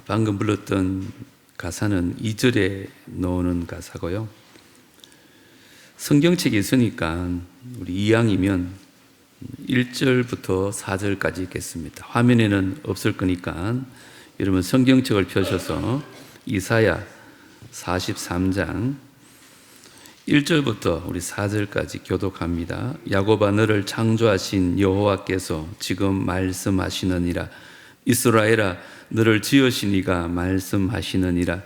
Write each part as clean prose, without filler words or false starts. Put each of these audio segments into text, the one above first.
방금 불렀던 가사는 2절에 나오는 가사고요. 성경책이 있으니까 우리 이왕이면 1절부터 4절까지 읽겠습니다. 화면에는 없을 거니까 여러분 성경책을 펴셔서 이사야 43장 1절부터 우리 4절까지 교독합니다. 야곱아, 너를 창조하신 여호와께서 지금 말씀하시느니라. 이스라엘아, 너를 지으신 이가 말씀하시느니라.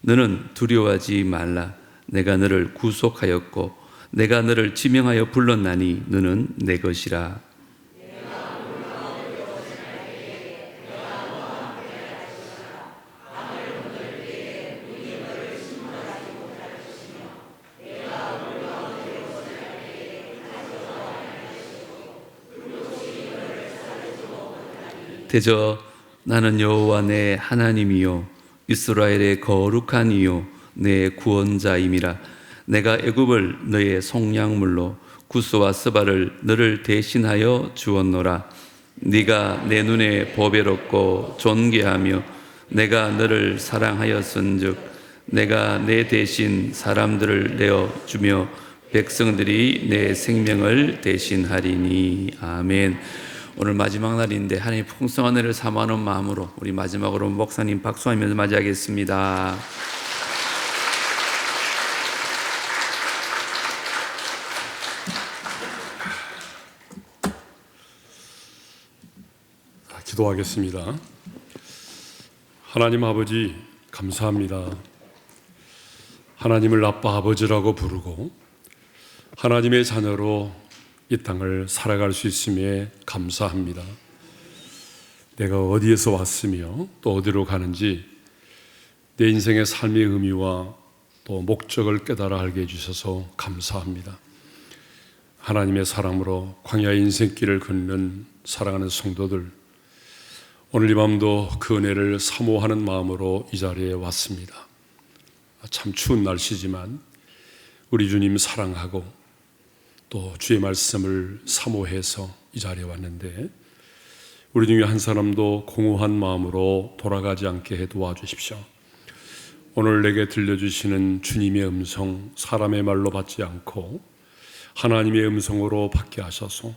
너는 두려워하지 말라. 내가 너를 구속하였고 내가 너를 지명하여 불렀나니 너는 내 것이라. 대저 나는 여호와 내 하나님이요 이스라엘의 거룩한 이요 내 구원자임이라. 내가 애굽을 너의 속량물로 구스와 스바를 너를 대신하여 주었노라. 네가 내 눈에 보배롭고 존귀하며 내가 너를 사랑하였은즉 내가 내 대신 사람들을 내어 주며 백성들이 내 생명을 대신하리니. 아멘. 오늘 마지막 날인데 하나님의 풍성한 은혜를 사모하는 마음으로 우리 마지막으로 목사님 박수하면서 맞이하겠습니다. 기도하겠습니다. 하나님 아버지 감사합니다. 하나님을 아빠 아버지라고 부르고 하나님의 자녀로 이 땅을 살아갈 수 있음에 감사합니다. 내가 어디에서 왔으며 또 어디로 가는지 내 인생의 삶의 의미와 또 목적을 깨달아 알게 해주셔서 감사합니다. 하나님의 사랑으로 광야의 인생길을 걷는 사랑하는 성도들, 오늘 이 밤도 그 은혜를 사모하는 마음으로 이 자리에 왔습니다. 참 추운 날씨지만 우리 주님 사랑하고 또 주의 말씀을 사모해서 이 자리에 왔는데 우리 중에 한 사람도 공허한 마음으로 돌아가지 않게 해 도와주십시오. 오늘 내게 들려주시는 주님의 음성, 사람의 말로 받지 않고 하나님의 음성으로 받게 하셔서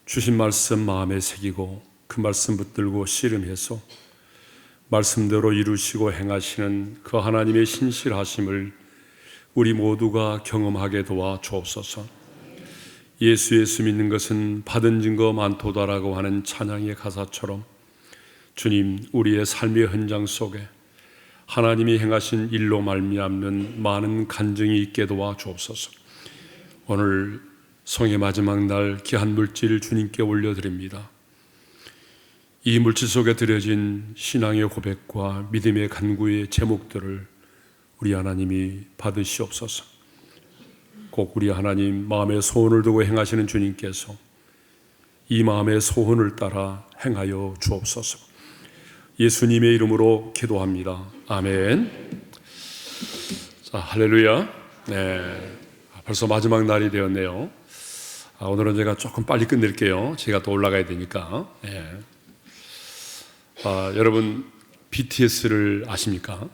주신 말씀 마음에 새기고 그 말씀 붙들고 씨름해서 말씀대로 이루시고 행하시는 그 하나님의 신실하심을 우리 모두가 경험하게 도와 주옵소서. 예수 믿는 것은 받은 증거 많도다라고 하는 찬양의 가사처럼 주님, 우리의 삶의 현장 속에 하나님이 행하신 일로 말미암는 많은 간증이 있게 도와 주옵소서. 오늘 성의 마지막 날 귀한 물질 주님께 올려드립니다. 이 물질 속에 들여진 신앙의 고백과 믿음의 간구의 제목들을 우리 하나님이 받으시옵소서. 꼭 우리 하나님 마음에 소원을 두고 행하시는 주님께서 이 마음의 소원을 따라 행하여 주옵소서. 예수님의 이름으로 기도합니다. 아멘. 자, 할렐루야. 네, 벌써 마지막 날이 되었네요. 오늘은 제가 조금 빨리 끝낼게요. 제가 또 올라가야 되니까. 네. 여러분 BTS를 아십니까?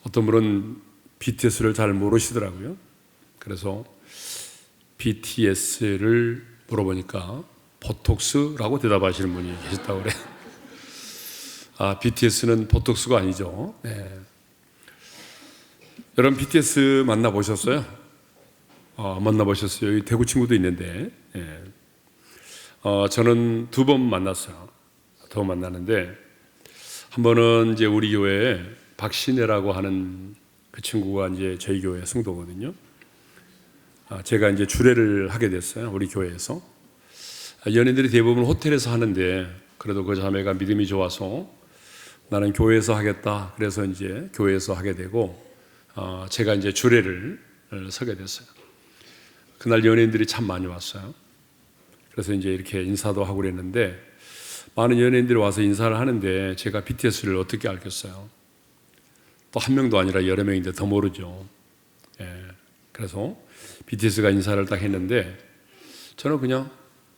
어떤 분은 BTS를 잘 모르시더라고요. 그래서 BTS를 물어보니까 보톡스라고 대답하시는 분이 계셨다고 그래요. BTS는 보톡스가 아니죠. 네. 여러분 BTS 만나보셨어요? 만나보셨어요? 여기 대구 친구도 있는데. 네. 저는 2번 만났어요. 더 만나는데 한 번은 이제 우리 교회에 박신혜라고 하는 그 친구가 이제 저희 교회 성도거든요. 제가 이제 주례를 하게 됐어요. 우리 교회에서. 연예인들이 대부분 호텔에서 하는데 그래도 그 자매가 믿음이 좋아서 나는 교회에서 하겠다. 그래서 이제 교회에서 하게 되고 제가 이제 주례를 서게 됐어요. 그날 연예인들이 참 많이 왔어요. 그래서 이제 이렇게 인사도 하고 그랬는데 많은 연예인들이 와서 인사를 하는데 제가 BTS를 어떻게 알겠어요? 또 한 명도 아니라 여러 명인데 더 모르죠. 예. 그래서 BTS가 인사를 딱 했는데 저는 그냥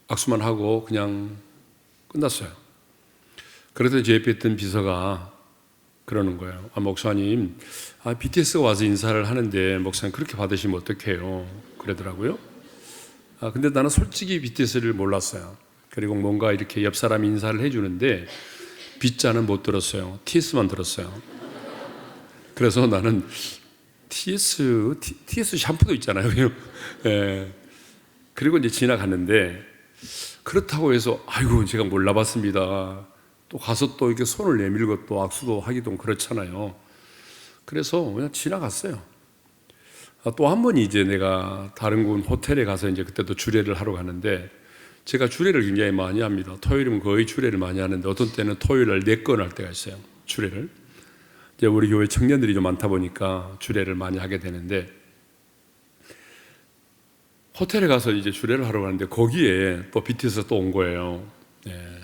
악수만 하고 그냥 끝났어요. 그래도 제 옆에 있던 비서가 그러는 거예요. 목사님, BTS가 와서 인사를 하는데 목사님 그렇게 받으시면 어떡해요? 그러더라고요. 근데 나는 솔직히 BTS를 몰랐어요. 그리고 뭔가 이렇게 옆 사람이 인사를 해주는데 B자는 못 들었어요. TS만 들었어요. 그래서 나는 TS 샴푸도 있잖아요. 예. 그리고 이제 지나갔는데 그렇다고 해서 아이고 제가 몰라봤습니다. 또 가서 또 이렇게 손을 내밀고 또 악수도 하기도 그렇잖아요. 그래서 그냥 지나갔어요. 또 한 번이 이제 내가 다른 곳 호텔에 가서 이제 그때도 주례를 하러 가는데 제가 주례를 굉장히 많이 합니다. 토요일이면 거의 주례를 많이 하는데 어떤 때는 토요일 날 4건 할 때가 있어요. 주례를. 이제 우리 교회 청년들이 좀 많다 보니까 주례를 많이 하게 되는데 호텔에 가서 이제 주례를 하러 가는데 거기에 또 BTS가 또 온 거예요. 예.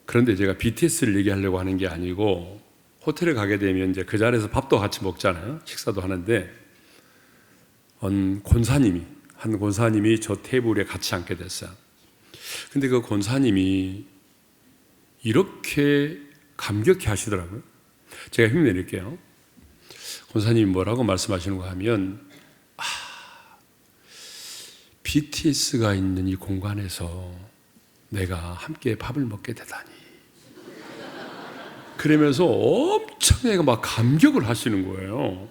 그런데 제가 BTS를 얘기하려고 하는 게 아니고 호텔에 가게 되면 이제 그 자리에서 밥도 같이 먹잖아요. 식사도 하는데 한 권사님이 저 테이블에 같이 앉게 됐어요. 근데 그 권사님이 이렇게 감격해 하시더라고요. 제가 흉내낼게요. 권사님이 뭐라고 말씀하시는가 하면 BTS가 있는 이 공간에서 내가 함께 밥을 먹게 되다니. 그러면서 엄청 애가 막 감격을 하시는 거예요.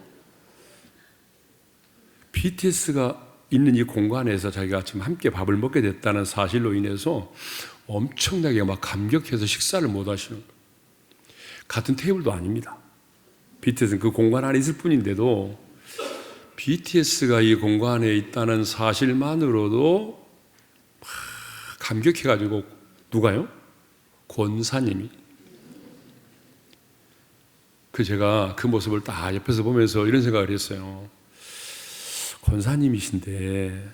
BTS가 있는 이 공간에서 자기가 지금 함께 밥을 먹게 됐다는 사실로 인해서 엄청나게 막 감격해서 식사를 못 하시는 거예요. 같은 테이블도 아닙니다. BTS는 그 공간 안에 있을 뿐인데도 BTS가 이 공간에 있다는 사실만으로도 감격해가지고 누가요? 권사님이. 제가 그 모습을 딱 옆에서 보면서 이런 생각을 했어요. 권사님이신데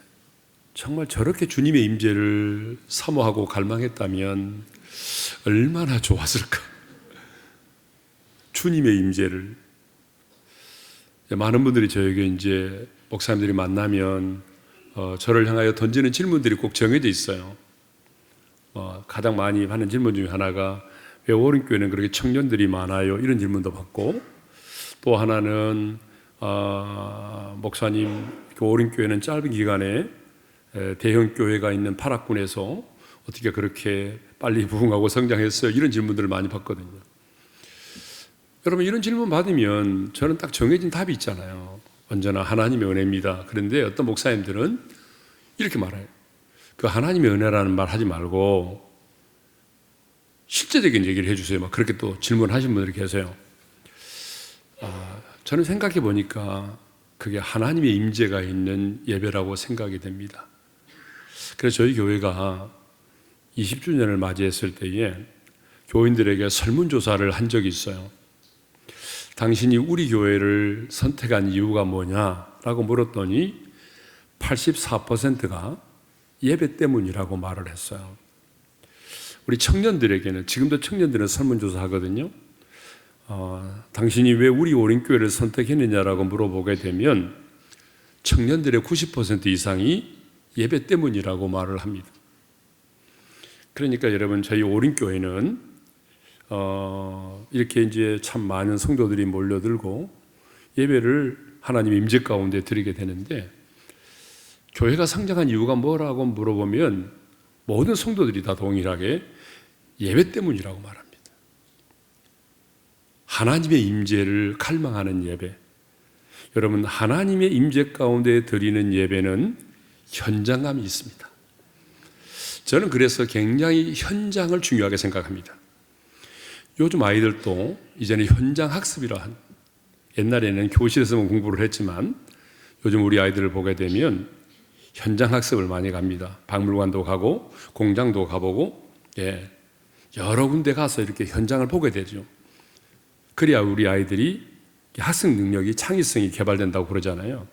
정말 저렇게 주님의 임재를 사모하고 갈망했다면 얼마나 좋았을까. 주님의 임재를. 많은 분들이 저에게 이제 목사님들이 만나면 저를 향하여 던지는 질문들이 꼭 정해져 있어요. 가장 많이 하는 질문 중에 하나가 왜 오른교회는 그렇게 청년들이 많아요? 이런 질문도 받고 또 하나는 목사님 오른교회는 짧은 기간에 대형 교회가 있는 파락군에서 어떻게 그렇게 빨리 부흥하고 성장했어요? 이런 질문들을 많이 받거든요. 여러분 이런 질문 받으면 저는 딱 정해진 답이 있잖아요. 언제나 하나님의 은혜입니다. 그런데 어떤 목사님들은 이렇게 말해요. 그 하나님의 은혜라는 말 하지 말고 실제적인 얘기를 해주세요. 막 그렇게 또 질문하신 분들이 계세요. 저는 생각해 보니까 그게 하나님의 임재가 있는 예배라고 생각이 됩니다. 그래서 저희 교회가 20주년을 맞이했을 때에 교인들에게 설문조사를 한 적이 있어요. 당신이 우리 교회를 선택한 이유가 뭐냐라고 물었더니 84%가 예배 때문이라고 말을 했어요. 우리 청년들에게는 지금도 청년들은 설문조사 하거든요. 당신이 왜 우리 오림교회를 선택했느냐라고 물어보게 되면 청년들의 90% 이상이 예배 때문이라고 말을 합니다. 그러니까 여러분 저희 오림교회는 이렇게 이제 참 많은 성도들이 몰려들고 예배를 하나님의 임재 가운데 드리게 되는데 교회가 성장한 이유가 뭐라고 물어보면 모든 성도들이 다 동일하게 예배 때문이라고 말합니다. 하나님의 임재를 갈망하는 예배. 여러분 하나님의 임재 가운데 드리는 예배는 현장감이 있습니다. 저는 그래서 굉장히 현장을 중요하게 생각합니다. 요즘 아이들도 이제는 현장 학습이라 옛날에는 교실에서만 공부를 했지만 요즘 우리 아이들을 보게 되면 현장 학습을 많이 갑니다. 박물관도 가고 공장도 가보고 여러 군데 가서 이렇게 현장을 보게 되죠. 그래야 우리 아이들이 학습 능력이 창의성이 개발된다고 그러잖아요.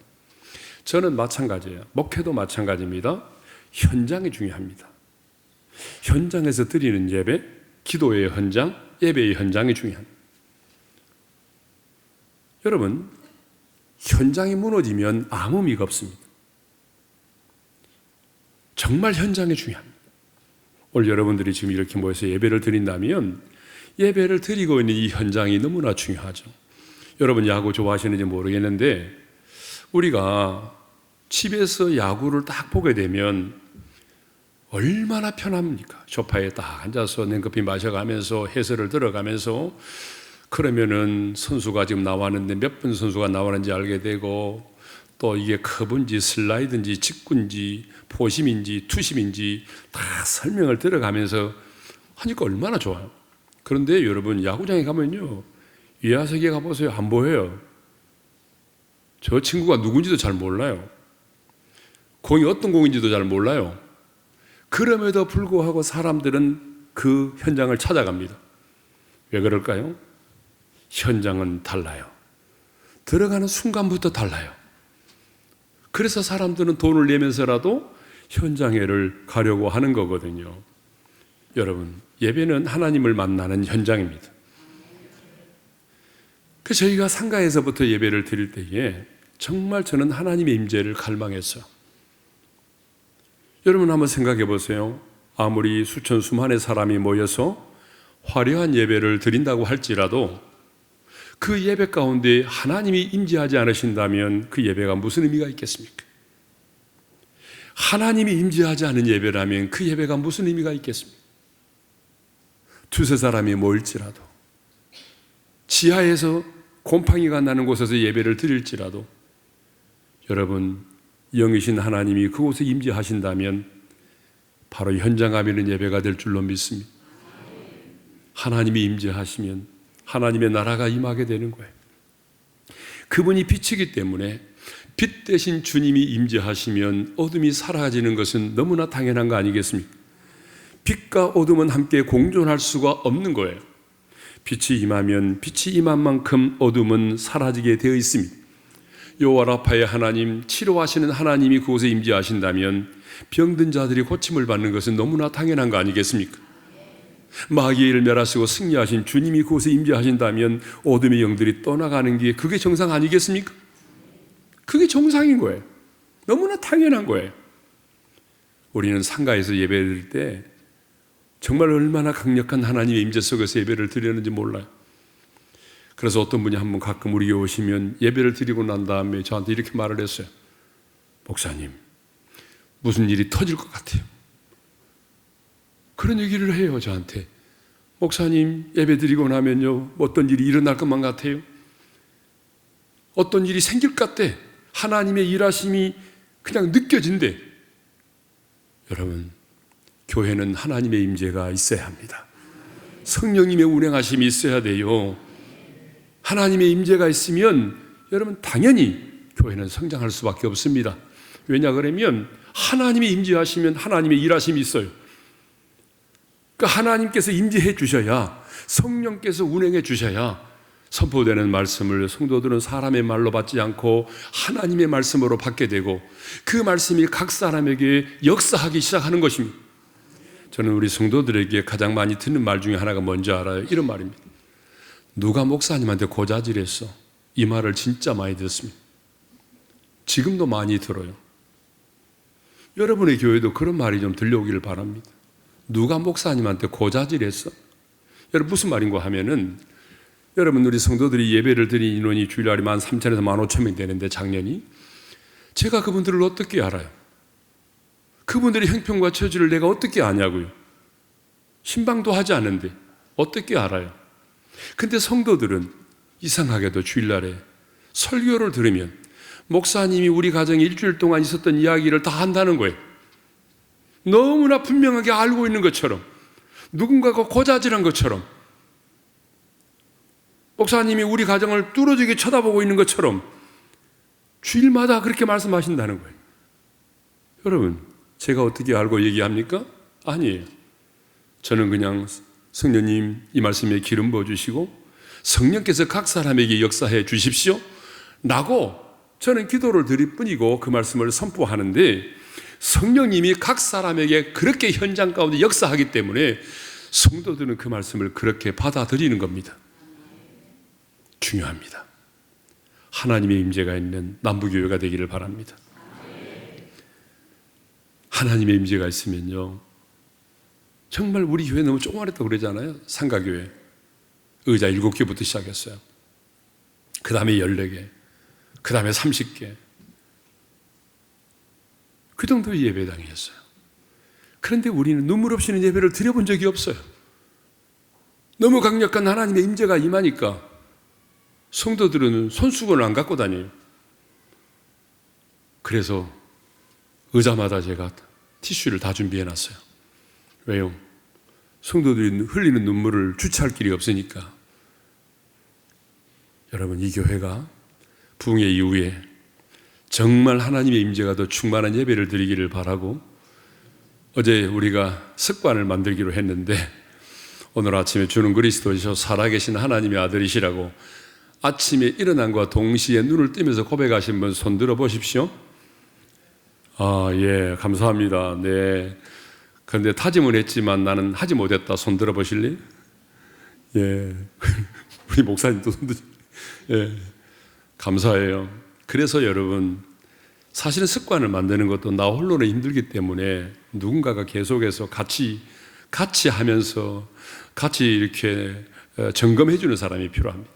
저는 마찬가지예요. 목회도 마찬가지입니다. 현장이 중요합니다. 현장에서 드리는 예배, 기도의 현장, 예배의 현장이 중요합니다. 여러분, 현장이 무너지면 아무 의미가 없습니다. 정말 현장이 중요합니다. 오늘 여러분들이 지금 이렇게 모여서 예배를 드린다면 예배를 드리고 있는 이 현장이 너무나 중요하죠. 여러분 야구 좋아하시는지 모르겠는데 우리가 집에서 야구를 딱 보게 되면 얼마나 편합니까? 소파에 딱 앉아서 냉커피 마셔가면서 해설을 들어가면서 그러면은 선수가 지금 나왔는데 몇 분 선수가 나왔는지 알게 되고 또 이게 커브인지 슬라이드인지 직구인지 포심인지 투심인지 다 설명을 들어가면서 하니까 얼마나 좋아요. 그런데 여러분 야구장에 가면요 위아래에 가보세요. 안 보여요. 저 친구가 누군지도 잘 몰라요. 공이 어떤 공인지도 잘 몰라요. 그럼에도 불구하고 사람들은 그 현장을 찾아갑니다. 왜 그럴까요? 현장은 달라요. 들어가는 순간부터 달라요. 그래서 사람들은 돈을 내면서라도 현장에를 가려고 하는 거거든요. 여러분, 예배는 하나님을 만나는 현장입니다. 저희가 상가에서부터 예배를 드릴 때에 정말 저는 하나님의 임재를 갈망했어요. 여러분 한번 생각해 보세요. 아무리 수천 수만의 사람이 모여서 화려한 예배를 드린다고 할지라도 그 예배 가운데 하나님이 임재하지 않으신다면 그 예배가 무슨 의미가 있겠습니까? 하나님이 임재하지 않은 예배라면 그 예배가 무슨 의미가 있겠습니까? 두세 사람이 모일지라도 지하에서 곰팡이가 나는 곳에서 예배를 드릴지라도 여러분 영이신 하나님이 그곳에 임재하신다면 바로 현장감 있는 예배가 될 줄로 믿습니다. 하나님이 임재하시면 하나님의 나라가 임하게 되는 거예요. 그분이 빛이기 때문에 빛 대신 주님이 임재하시면 어둠이 사라지는 것은 너무나 당연한 거 아니겠습니까? 빛과 어둠은 함께 공존할 수가 없는 거예요. 빛이 임하면 빛이 임한 만큼 어둠은 사라지게 되어 있습니다. 여호와 라파의 하나님, 치료하시는 하나님이 그곳에 임재하신다면 병든 자들이 고침을 받는 것은 너무나 당연한 거 아니겠습니까? 마귀를 멸하시고 승리하신 주님이 그곳에 임재하신다면 어둠의 영들이 떠나가는 게 그게 정상 아니겠습니까? 그게 정상인 거예요. 너무나 당연한 거예요. 우리는 상가에서 예배를 드릴 때 정말 얼마나 강력한 하나님의 임재 속에서 예배를 드리는지 몰라요. 그래서 어떤 분이 한번 가끔 우리 교회 오시면 예배를 드리고 난 다음에 저한테 이렇게 말을 했어요. 목사님, 무슨 일이 터질 것 같아요. 그런 얘기를 해요, 저한테. 목사님, 예배 드리고 나면요, 어떤 일이 일어날 것만 같아요. 어떤 일이 생길 것 같아. 하나님의 일하심이 그냥 느껴진대. 여러분, 교회는 하나님의 임재가 있어야 합니다. 성령님의 운행하심이 있어야 돼요. 하나님의 임재가 있으면 여러분 당연히 교회는 성장할 수밖에 없습니다. 왜냐 그러면 하나님이 임재하시면 하나님의 일하심이 있어요. 그러니까 하나님께서 임재해 주셔야, 성령께서 운행해 주셔야 선포되는 말씀을 성도들은 사람의 말로 받지 않고 하나님의 말씀으로 받게 되고 그 말씀이 각 사람에게 역사하기 시작하는 것입니다. 저는 우리 성도들에게 가장 많이 듣는 말 중에 하나가 뭔지 알아요? 이런 말입니다. 누가 목사님한테 고자질했어? 이 말을 진짜 많이 듣습니다. 지금도 많이 들어요. 여러분의 교회도 그런 말이 좀 들려오기를 바랍니다. 누가 목사님한테 고자질했어? 여러분 무슨 말인가 하면은 여러분 우리 성도들이 예배를 드린 인원이 주일날이 13,000에서 15,000명 되는데 작년이 제가 그분들을 어떻게 알아요? 그분들의 형편과 처지를 내가 어떻게 아냐고요? 신방도 하지 않는데 어떻게 알아요? 근데 성도들은 이상하게도 주일날에 설교를 들으면 목사님이 우리 가정에 일주일 동안 있었던 이야기를 다 한다는 거예요. 너무나 분명하게 알고 있는 것처럼, 누군가가 고자질한 것처럼, 목사님이 우리 가정을 뚫어지게 쳐다보고 있는 것처럼 주일마다 그렇게 말씀하신다는 거예요. 여러분, 제가 어떻게 알고 얘기합니까? 아니에요. 저는 그냥 성령님 이 말씀에 기름 부어주시고 성령께서 각 사람에게 역사해 주십시오 라고 저는 기도를 드릴 뿐이고 그 말씀을 선포하는데, 성령님이 각 사람에게 그렇게 현장 가운데 역사하기 때문에 성도들은 그 말씀을 그렇게 받아들이는 겁니다. 중요합니다. 하나님의 임재가 있는 남부교회가 되기를 바랍니다. 하나님의 임재가 있으면요, 정말 우리 교회 너무 조그만했다고 그러잖아요. 상가교회. 의자 7개부터 시작했어요. 그 다음에 14개, 그 다음에 30개. 그 정도의 예배당이었어요. 그런데 우리는 눈물 없이는 예배를 드려본 적이 없어요. 너무 강력한 하나님의 임재가 임하니까 성도들은 손수건을 안 갖고 다녀요. 그래서 의자마다 제가 티슈를 다 준비해놨어요. 왜요? 성도들이 흘리는 눈물을 주체할 길이 없으니까. 여러분, 이 교회가 부흥회 이후에 정말 하나님의 임재가 더 충만한 예배를 드리기를 바라고, 어제 우리가 습관을 만들기로 했는데 오늘 아침에 주는 그리스도이셔 살아계신 하나님의 아들이시라고 아침에 일어난과 동시에 눈을 뜨면서 고백하신 분 손 들어 보십시오. 아, 예, 감사합니다. 네. 그런데 타짐은 했지만 나는 하지 못했다. 손 들어 보실래요? 예. 우리 목사님도 손 들어. 예. 감사해요. 그래서 여러분, 사실은 습관을 만드는 것도 나 홀로는 힘들기 때문에 누군가가 계속해서 같이 하면서 같이 이렇게 점검해 주는 사람이 필요합니다.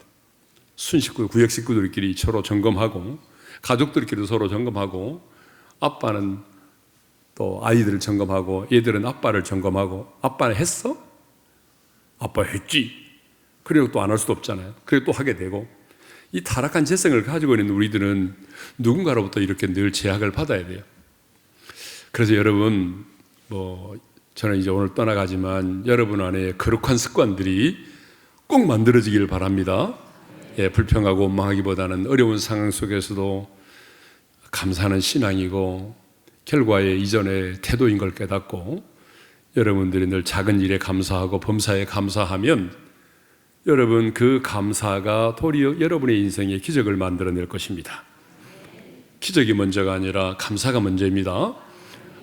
순식구, 구역 식구들끼리 서로 점검하고, 가족들끼리도 서로 점검하고, 아빠는 또 아이들을 점검하고, 얘들은 아빠를 점검하고, 아빠는 했어? 아빠 했지. 그리고 또 안 할 수도 없잖아요. 그리고 또 하게 되고, 이 타락한 재성을 가지고 있는 우리들은 누군가로부터 이렇게 늘 제약을 받아야 돼요. 그래서 여러분, 저는 이제 오늘 떠나가지만 여러분 안에 거룩한 습관들이 꼭 만들어지길 바랍니다. 예, 불평하고 원망하기보다는 어려운 상황 속에서도 감사하는 신앙이고 결과의 이전의 태도인 걸 깨닫고, 여러분들이 늘 작은 일에 감사하고 범사에 감사하면 여러분 그 감사가 도리어 여러분의 인생에 기적을 만들어낼 것입니다. 기적이 먼저가 아니라 감사가 먼저입니다.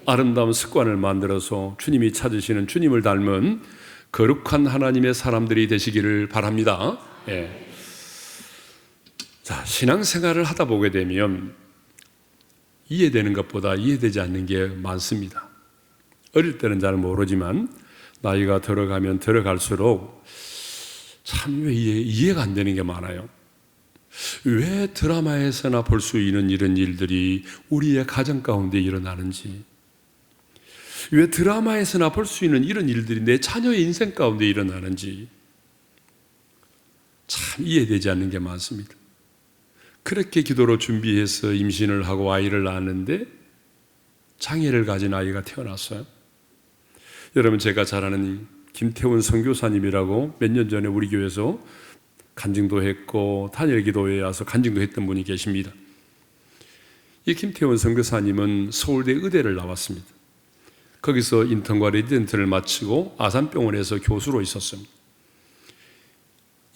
아름다운 습관을 만들어서 주님이 찾으시는 주님을 닮은 거룩한 하나님의 사람들이 되시기를 바랍니다. 예. 자, 신앙생활을 하다 보게 되면 이해되는 것보다 이해되지 않는 게 많습니다. 어릴 때는 잘 모르지만 나이가 들어가면 들어갈수록 참 왜 이해가 안 되는 게 많아요. 왜 드라마에서나 볼 수 있는 이런 일들이 우리의 가정 가운데 일어나는지, 왜 드라마에서나 볼 수 있는 이런 일들이 내 자녀의 인생 가운데 일어나는지 참 이해되지 않는 게 많습니다. 그렇게 기도로 준비해서 임신을 하고 아이를 낳았는데 장애를 가진 아이가 태어났어요. 여러분, 제가 잘 아는 김태훈 선교사님이라고 몇 년 전에 우리 교회에서 간증도 했고 단일 기도회에 와서 간증도 했던 분이 계십니다. 이 김태훈 선교사님은 서울대 의대를 나왔습니다. 거기서 인턴과 레지던트를 마치고 아산병원에서 교수로 있었습니다.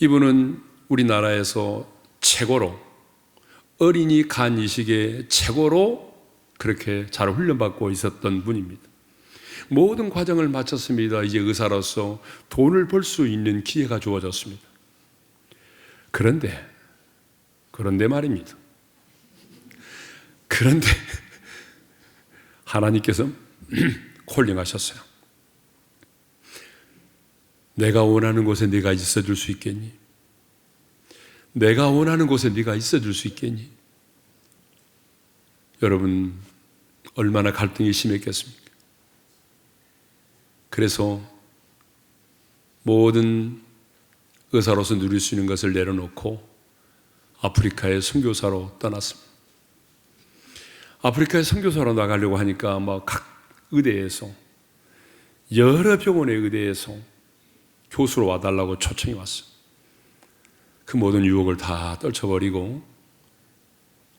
이분은 우리나라에서 최고로, 어린이 간 이식에 최고로 그렇게 잘 훈련받고 있었던 분입니다. 모든 과정을 마쳤습니다. 이제 의사로서 돈을 벌 수 있는 기회가 주어졌습니다. 그런데 말입니다. 그런데 하나님께서 콜링하셨어요. 내가 원하는 곳에 네가 있어줄 수 있겠니? 내가 원하는 곳에 네가 있어줄 수 있겠니? 여러분, 얼마나 갈등이 심했겠습니까? 그래서 모든 의사로서 누릴 수 있는 것을 내려놓고 아프리카의 선교사로 떠났습니다. 아프리카의 선교사로 나가려고 하니까 각 의대에서, 여러 병원의 의대에서 교수로 와달라고 초청이 왔어요. 그 모든 유혹을 다 떨쳐버리고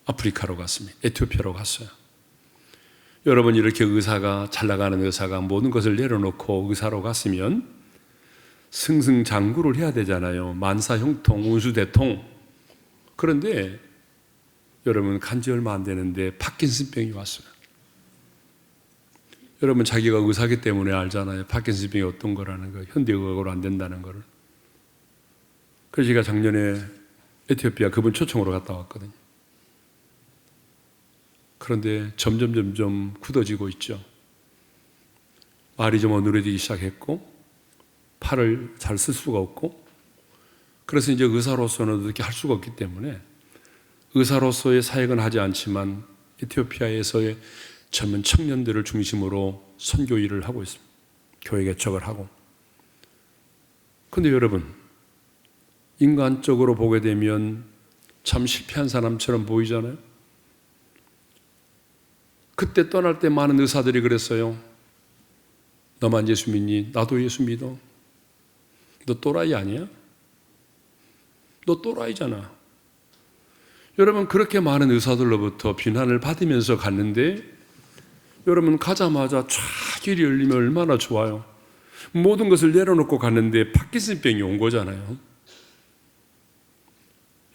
아프리카로 갔습니다. 에티오피아로 갔어요. 여러분, 이렇게 의사가, 잘 나가는 의사가 모든 것을 내려놓고 의사로 갔으면 승승장구를 해야 되잖아요. 만사형통, 운수대통. 그런데 여러분, 간지 얼마 안 되는데 파킨슨병이 왔어요. 여러분, 자기가 의사기 때문에 알잖아요. 파킨슨병이 어떤 거라는 거, 현대의학으로 안 된다는 거를. 그래서 제가 작년에 에티오피아 그분 초청으로 갔다 왔거든요. 그런데 점점 굳어지고 있죠. 말이 좀 어눌해지기 시작했고 팔을 잘 쓸 수가 없고, 그래서 이제 의사로서는 그렇게 할 수가 없기 때문에 의사로서의 사역은 하지 않지만 에티오피아에서의 젊은 청년들을 중심으로 선교 일을 하고 있습니다. 교회 개척을 하고. 그런데 여러분, 인간적으로 보게 되면 참 실패한 사람처럼 보이잖아요. 그때 떠날 때 많은 의사들이 그랬어요. 너만 예수 믿니? 나도 예수 믿어. 너 또라이 아니야? 너 또라이잖아. 여러분, 그렇게 많은 의사들로부터 비난을 받으면서 갔는데, 여러분 가자마자 촤 길이 열리면 얼마나 좋아요. 모든 것을 내려놓고 갔는데 파킨슨병이 온 거잖아요.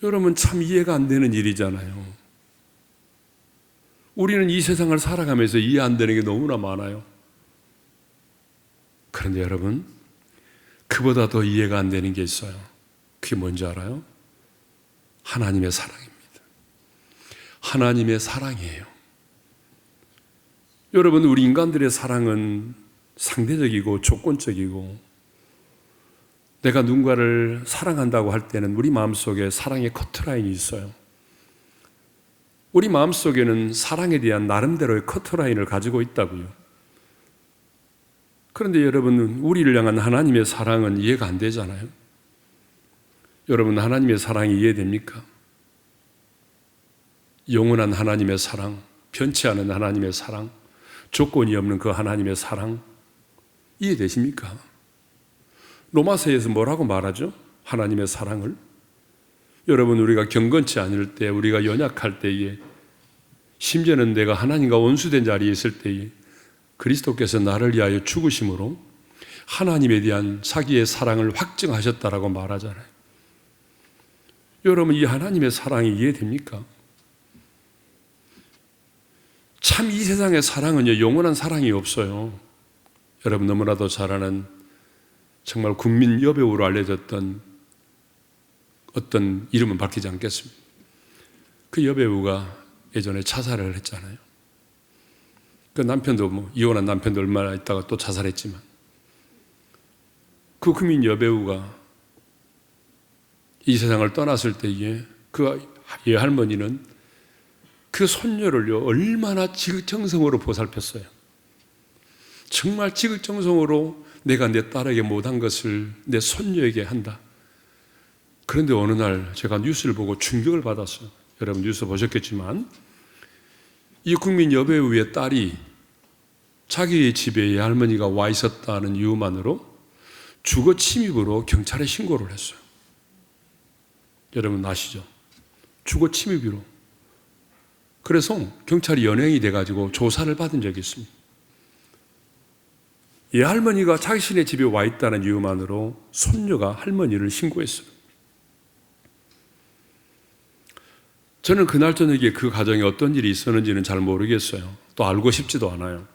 여러분, 참 이해가 안 되는 일이잖아요. 우리는 이 세상을 살아가면서 이해 안 되는 게 너무나 많아요. 그런데 여러분, 그보다 더 이해가 안 되는 게 있어요. 그게 뭔지 알아요? 하나님의 사랑입니다. 하나님의 사랑이에요. 여러분, 우리 인간들의 사랑은 상대적이고 조건적이고, 내가 누군가를 사랑한다고 할 때는 우리 마음속에 사랑의 커트라인이 있어요. 우리 마음속에는 사랑에 대한 나름대로의 커트라인을 가지고 있다고요. 그런데 여러분, 우리를 향한 하나님의 사랑은 이해가 안 되잖아요. 여러분, 하나님의 사랑이 이해됩니까? 영원한 하나님의 사랑, 변치 않은 하나님의 사랑, 조건이 없는 그 하나님의 사랑, 이해되십니까? 로마서에서 뭐라고 말하죠? 하나님의 사랑을. 여러분, 우리가 경건치 않을 때, 우리가 연약할 때에, 심지어는 내가 하나님과 원수된 자리에 있을 때에 그리스도께서 나를 위하여 죽으심으로 하나님에 대한 자기의 사랑을 확증하셨다라고 말하잖아요. 여러분, 이 하나님의 사랑이 이해됩니까? 참 이 세상의 사랑은요, 영원한 사랑이 없어요. 여러분 너무나도 잘 아는 정말 국민 여배우로 알려졌던 어떤 이름은 밝히지 않겠습니다. 그 여배우가 예전에 자살을 했잖아요. 그 남편도 이혼한 남편도 얼마나 있다가 또 자살했지만, 그 국민 여배우가 이 세상을 떠났을 때에 그 할머니는 그 손녀를요 얼마나 지극정성으로 보살폈어요. 정말 지극정성으로 내가 내 딸에게 못한 것을 내 손녀에게 한다. 그런데 어느 날 제가 뉴스를 보고 충격을 받았어요. 여러분 뉴스 보셨겠지만, 이 국민 여배우의 딸이 자기의 집에 이 할머니가 와 있었다는 이유만으로 주거 침입으로 경찰에 신고를 했어요. 여러분 아시죠? 주거 침입으로. 그래서 경찰이 연행이 돼가지고 조사를 받은 적이 있습니다. 이 할머니가 자신의 집에 와 있다는 이유만으로 손녀가 할머니를 신고했어요. 저는 그날 저녁에 그 가정에 어떤 일이 있었는지는 잘 모르겠어요. 또 알고 싶지도 않아요.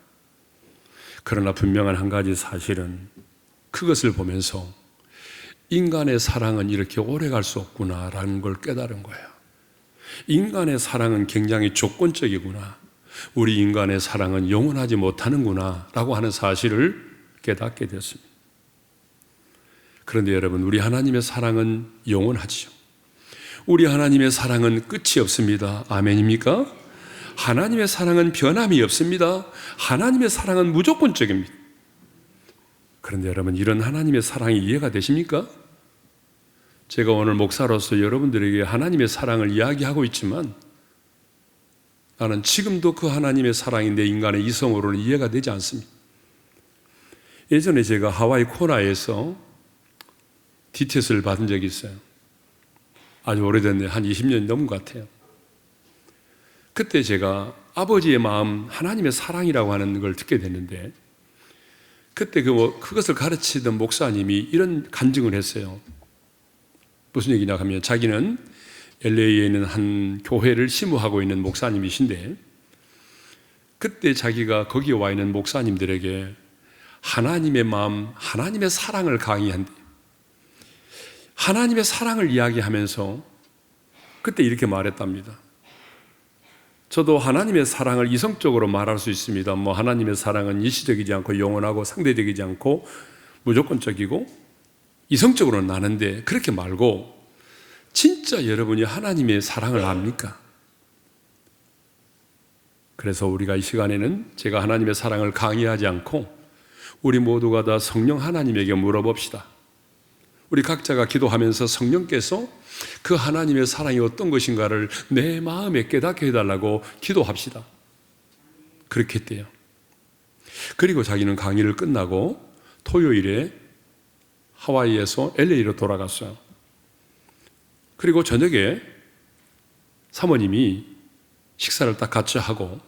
그러나 분명한 한 가지 사실은, 그것을 보면서 인간의 사랑은 이렇게 오래 갈 수 없구나라는 걸 깨달은 거예요. 인간의 사랑은 굉장히 조건적이구나, 우리 인간의 사랑은 영원하지 못하는구나 라고 하는 사실을 깨닫게 됐습니다. 그런데 여러분, 우리 하나님의 사랑은 영원하지요. 우리 하나님의 사랑은 끝이 없습니다. 아멘입니까? 하나님의 사랑은 변함이 없습니다. 하나님의 사랑은 무조건적입니다. 그런데 여러분, 이런 하나님의 사랑이 이해가 되십니까? 제가 오늘 목사로서 여러분들에게 하나님의 사랑을 이야기하고 있지만, 나는 지금도 그 하나님의 사랑이 내 인간의 이성으로는 이해가 되지 않습니다. 예전에 제가 하와이 코나에서 DTS를 받은 적이 있어요. 아주 오래됐네요. 한 20년 넘은 것 같아요. 그때 제가 아버지의 마음, 하나님의 사랑이라고 하는 걸 듣게 됐는데, 그때 그것을 가르치던 목사님이 이런 간증을 했어요. 무슨 얘기냐 하면, 자기는 LA에 있는 한 교회를 심우하고 있는 목사님이신데, 그때 자기가 거기에 와 있는 목사님들에게 하나님의 마음, 하나님의 사랑을 강의한대. 하나님의 사랑을 이야기하면서 그때 이렇게 말했답니다. 저도 하나님의 사랑을 이성적으로 말할 수 있습니다. 하나님의 사랑은 일시적이지 않고 영원하고 상대적이지 않고 무조건적이고 이성적으로는 나는데, 그렇게 말고 진짜 여러분이 하나님의 사랑을 압니까? 그래서 우리가 이 시간에는 제가 하나님의 사랑을 강의하지 않고 우리 모두가 다 성령 하나님에게 물어봅시다. 우리 각자가 기도하면서 성령께서 그 하나님의 사랑이 어떤 것인가를 내 마음에 깨닫게 해달라고 기도합시다. 그렇게 했대요. 그리고 자기는 강의를 끝나고 토요일에 하와이에서 LA로 돌아갔어요. 그리고 저녁에 사모님이 식사를 딱 같이 하고,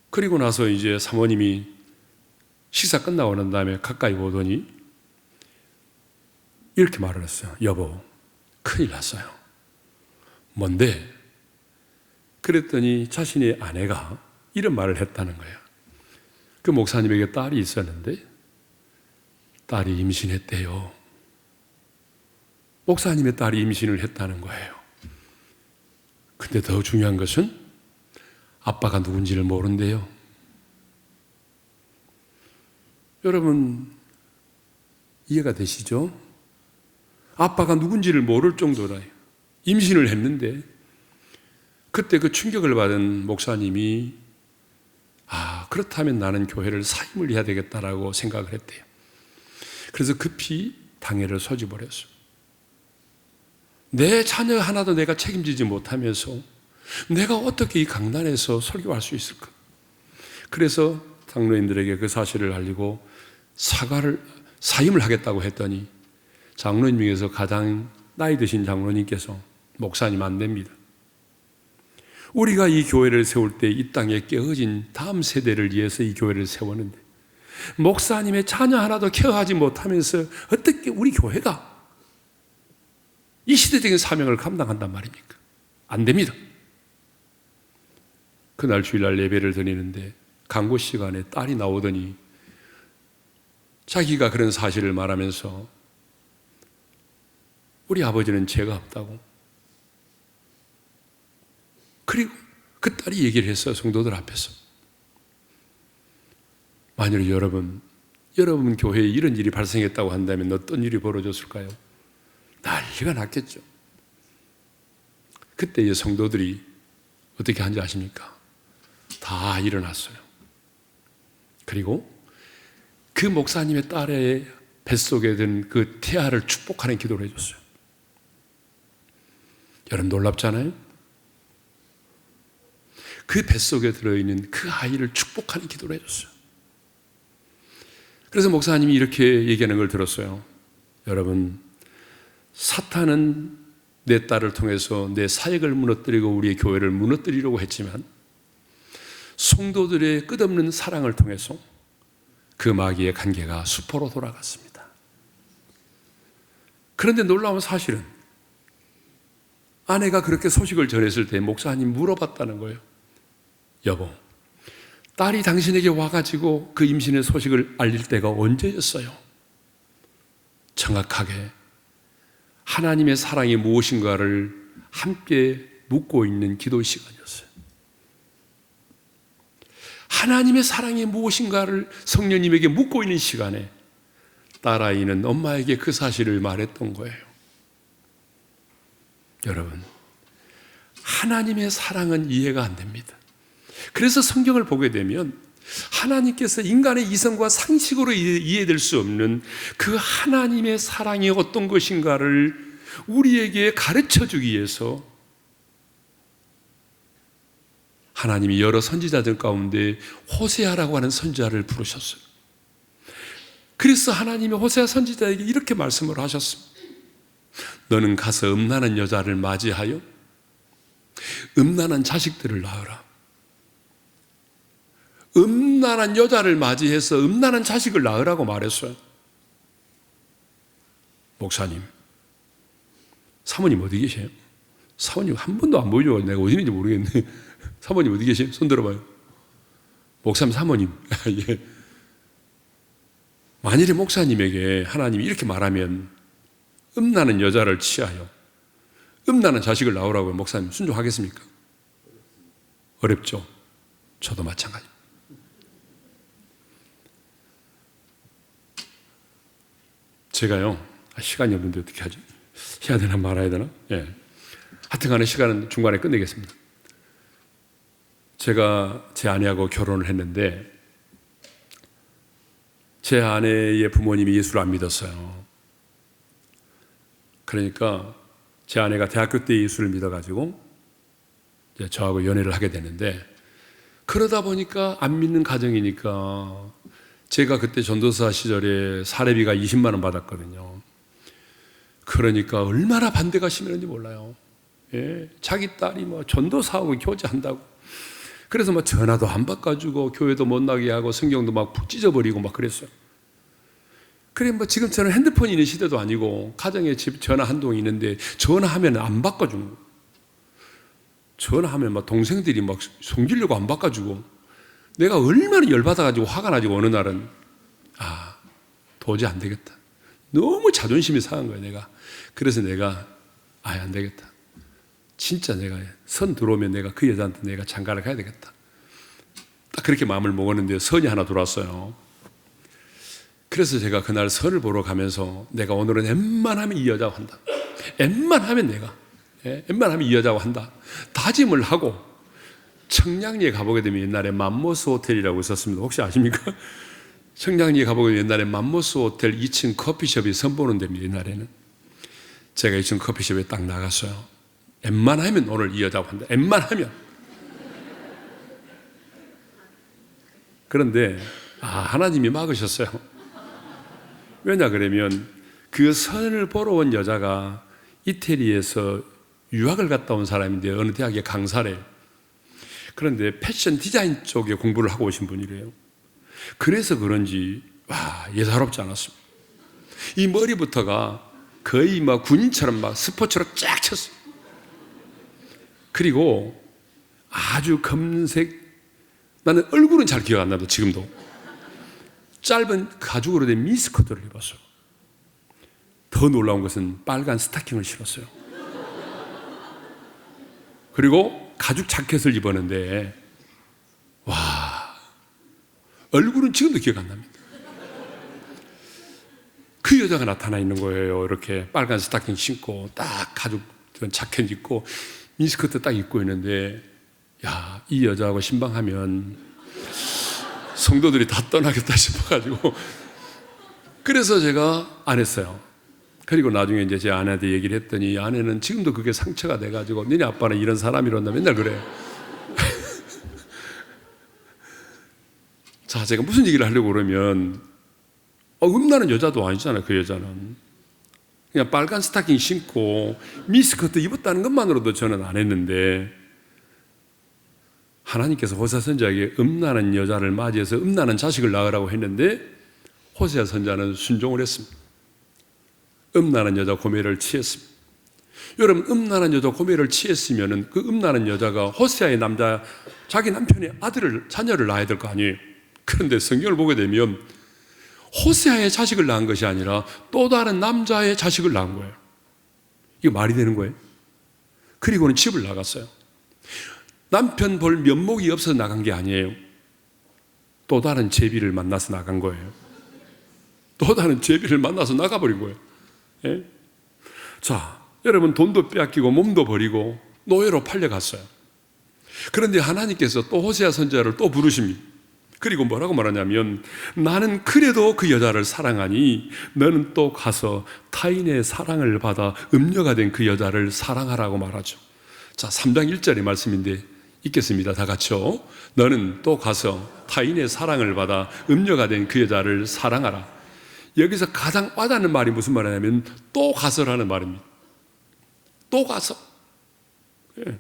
그리고 나서 이제 사모님이 식사 끝나고 난 다음에 가까이 오더니 이렇게 말을 했어요. 여보, 큰일 났어요. 뭔데? 그랬더니 자신의 아내가 이런 말을 했다는 거예요. 그 목사님에게 딸이 있었는데 딸이 임신했대요. 목사님의 딸이 임신을 했다는 거예요. 근데 더 중요한 것은 아빠가 누군지를 모른대요. 여러분, 이해가 되시죠? 아빠가 누군지를 모를 정도라 임신을 했는데, 그때 그 충격을 받은 목사님이 그렇다면 나는 교회를 사임을 해야 되겠다라고 생각을 했대요. 그래서 급히 당회를 소집을 했어요. 내 자녀 하나도 내가 책임지지 못하면서 내가 어떻게 이 강단에서 설교할 수 있을까? 그래서 장로인들에게 그 사실을 알리고 사임을 하겠다고 했더니 장로인 중에서 가장 나이 드신 장로님께서 목사님 안 됩니다. 우리가 이 교회를 세울 때 이 땅에 깨어진 다음 세대를 위해서 이 교회를 세웠는데 목사님의 자녀 하나도 케어하지 못하면서 어떻게 우리 교회가 이 시대적인 사명을 감당한단 말입니까? 안 됩니다. 그날 주일날 예배를 드리는데 강구 시간에 딸이 나오더니 자기가 그런 사실을 말하면서 우리 아버지는 죄가 없다고. 그리고 그 딸이 얘기를 했어요. 성도들 앞에서. 만일 여러분 교회에 이런 일이 발생했다고 한다면 어떤 일이 벌어졌을까요? 난리가 났겠죠. 그때 이 성도들이 어떻게 한지 아십니까? 다 일어났어요. 그리고 그 목사님의 딸의 뱃속에 든 그 태아를 축복하는 기도를 해줬어요. 여러분 놀랍잖아요? 그 뱃속에 들어있는 그 아이를 축복하는 기도를 해줬어요. 그래서 목사님이 이렇게 얘기하는 걸 들었어요. 여러분, 사탄은 내 딸을 통해서 내 사역을 무너뜨리고 우리의 교회를 무너뜨리려고 했지만 성도들의 끝없는 사랑을 통해서 그 마귀의 관계가 수포로 돌아갔습니다. 그런데 놀라운 사실은 아내가 그렇게 소식을 전했을 때 목사님 물어봤다는 거예요. 여보, 딸이 당신에게 와가지고 그 임신의 소식을 알릴 때가 언제였어요? 정확하게 하나님의 사랑이 무엇인가를 함께 묻고 있는 기도 시간이었어요. 하나님의 사랑이 무엇인가를 성령님에게 묻고 있는 시간에 딸아이는 엄마에게 그 사실을 말했던 거예요. 여러분, 하나님의 사랑은 이해가 안 됩니다. 그래서 성경을 보게 되면 하나님께서 인간의 이성과 상식으로 이해될 수 없는 그 하나님의 사랑이 어떤 것인가를 우리에게 가르쳐주기 위해서 하나님이 여러 선지자들 가운데 호세아라고 하는 선지자를 부르셨어요. 그래서 하나님이 호세아 선지자에게 이렇게 말씀을 하셨습니다. 너는 가서 음란한 여자를 맞이하여 음란한 자식들을 낳으라. 음란한 여자를 맞이해서 음란한 자식을 낳으라고 말했어요. 목사님, 사모님 어디 계세요? 사모님 한 번도 안 보여줘. 내가 어디 있는지 모르겠네. 사모님 어디 계세요? 손 들어봐요. 목사님, 사모님. 예. 만일에 목사님에게 하나님이 이렇게 말하면 음란한 여자를 취하여 음란한 자식을 낳으라고 목사님 순종하겠습니까? 어렵죠? 저도 마찬가지입니다. 제가요, 시간이 없는데 어떻게 하죠? 해야 되나 말아야 되나? 예. 하여튼 간에 시간은 중간에 끝내겠습니다. 제가 제 아내하고 결혼을 했는데 제 아내의 부모님이 예수를 안 믿었어요. 그러니까 제 아내가 대학교 때 예수를 믿어가지고 이제 저하고 연애를 하게 되는데, 그러다 보니까 안 믿는 가정이니까 제가 그때 전도사 시절에 사례비가 20만 원 받았거든요. 그러니까 얼마나 반대가 심했는지 몰라요. 예, 자기 딸이 뭐 전도사하고 교제한다고. 그래서 뭐 전화도 안 바꿔주고 교회도 못 나게 하고 성경도 막 푹 찢어버리고 막 그랬어요. 그래 뭐 지금처럼 핸드폰이 있는 시대도 아니고 가정에 집 전화 한 통 있는데 전화하면 안 바꿔주는 거예요. 전화하면 막 동생들이 막 속이려고 안 바꿔주고, 내가 얼마나 열받아가지고 화가 나지고 어느 날은 도저히 안 되겠다. 너무 자존심이 상한 거예요, 내가. 그래서 내가 안 되겠다. 진짜 내가 선 들어오면 내가 그 여자한테 내가 장가를 가야 되겠다. 딱 그렇게 마음을 먹었는데 선이 하나 들어왔어요. 그래서 제가 그날 선을 보러 가면서 내가 오늘은 웬만하면 이 여자하고 한다. 웬만하면 웬만하면 이 여자하고 한다. 다짐을 하고 청량리에 가보게 되면 옛날에 맘모스 호텔이라고 있었습니다. 혹시 아십니까? 청량리에 가보게 되면 옛날에 맘모스 호텔 2층 커피숍이 선보는 데입니다. 옛날에는. 제가 2층 커피숍에 딱 나갔어요. 웬만하면 오늘 이 여자하고 한다. 웬만하면. 그런데 하나님이 막으셨어요. 왜냐 그러면 그 선을 보러 온 여자가 이태리에서 유학을 갔다 온 사람인데 어느 대학의 강사래요. 그런데 패션 디자인 쪽에 공부를 하고 오신 분이래요. 그래서 그런지 예사롭지 않았습니다. 이 머리부터가 거의 막 군인처럼 막 스포츠로 쫙 쳤어요. 그리고 아주 검색, 나는 얼굴은 잘 기억 안 나도 지금도 짧은 가죽으로 된 미스커트를 입었어요. 더 놀라운 것은 빨간 스타킹을 신었어요. 그리고 가죽 자켓을 입었는데 얼굴은 지금도 기억 안 납니다. 그 여자가 나타나 있는 거예요. 이렇게 빨간 스타킹 신고 딱 가죽 자켓 입고 미니스커트 딱 입고 있는데, 이 여자하고 신방하면 성도들이 다 떠나겠다 싶어가지고 그래서 제가 안 했어요. 그리고 나중에 이제 제 아내한테 얘기를 했더니 아내는 지금도 그게 상처가 돼가지고 너네 아빠는 이런 사람이란다 맨날 그래요. 자, 제가 무슨 얘기를 하려고 그러면 음란한 여자도 아니잖아요. 그 여자는 그냥 빨간 스타킹 신고 미스커트 입었다는 것만으로도 저는 안 했는데, 하나님께서 호세아 선지자에게 음란한 여자를 맞이해서 음란한 자식을 낳으라고 했는데 호세아 선지자는 순종을 했습니다. 음란한 여자 고매를 취했습니다. 여러분, 음란한 여자 고매를 취했으면 그 음란한 여자가 호세아의 자기 남편의 자녀를 낳아야 될 거 아니에요. 그런데 성경을 보게 되면 호세아의 자식을 낳은 것이 아니라 또 다른 남자의 자식을 낳은 거예요. 이거 말이 되는 거예요? 그리고는 집을 나갔어요. 남편 볼 면목이 없어서 나간 게 아니에요. 또 다른 제비를 만나서 나간 거예요. 또 다른 제비를 만나서 나가버린 거예요. 예? 자, 여러분, 돈도 빼앗기고 몸도 버리고 노예로 팔려갔어요. 그런데 하나님께서 또 호세아 선지자를 또 부르십니다. 그리고 뭐라고 말하냐면, 나는 그래도 그 여자를 사랑하니 너는 또 가서 타인의 사랑을 받아 음녀가 된 그 여자를 사랑하라고 말하죠. 자, 3장 1절의 말씀인데 읽겠습니다. 다 같이요. 너는 또 가서 타인의 사랑을 받아 음녀가 된 그 여자를 사랑하라. 여기서 가장 와닿는 말이 무슨 말이냐면 또 가서라는 말입니다. 또 가서. 예.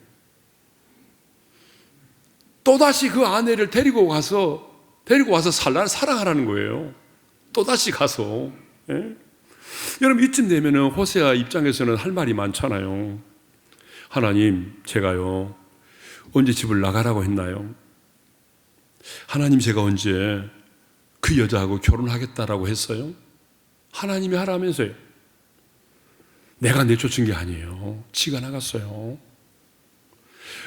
또다시 그 아내를 데리고 와서 사랑하라는 거예요. 또다시 가서. 예? 여러분, 이쯤 되면은 호세아 입장에서는 할 말이 많잖아요. 하나님, 제가요 언제 집을 나가라고 했나요? 하나님, 제가 언제 그 여자하고 결혼하겠다라고 했어요? 하나님이 하라면서요. 내가 내쫓은 게 아니에요. 지가 나갔어요.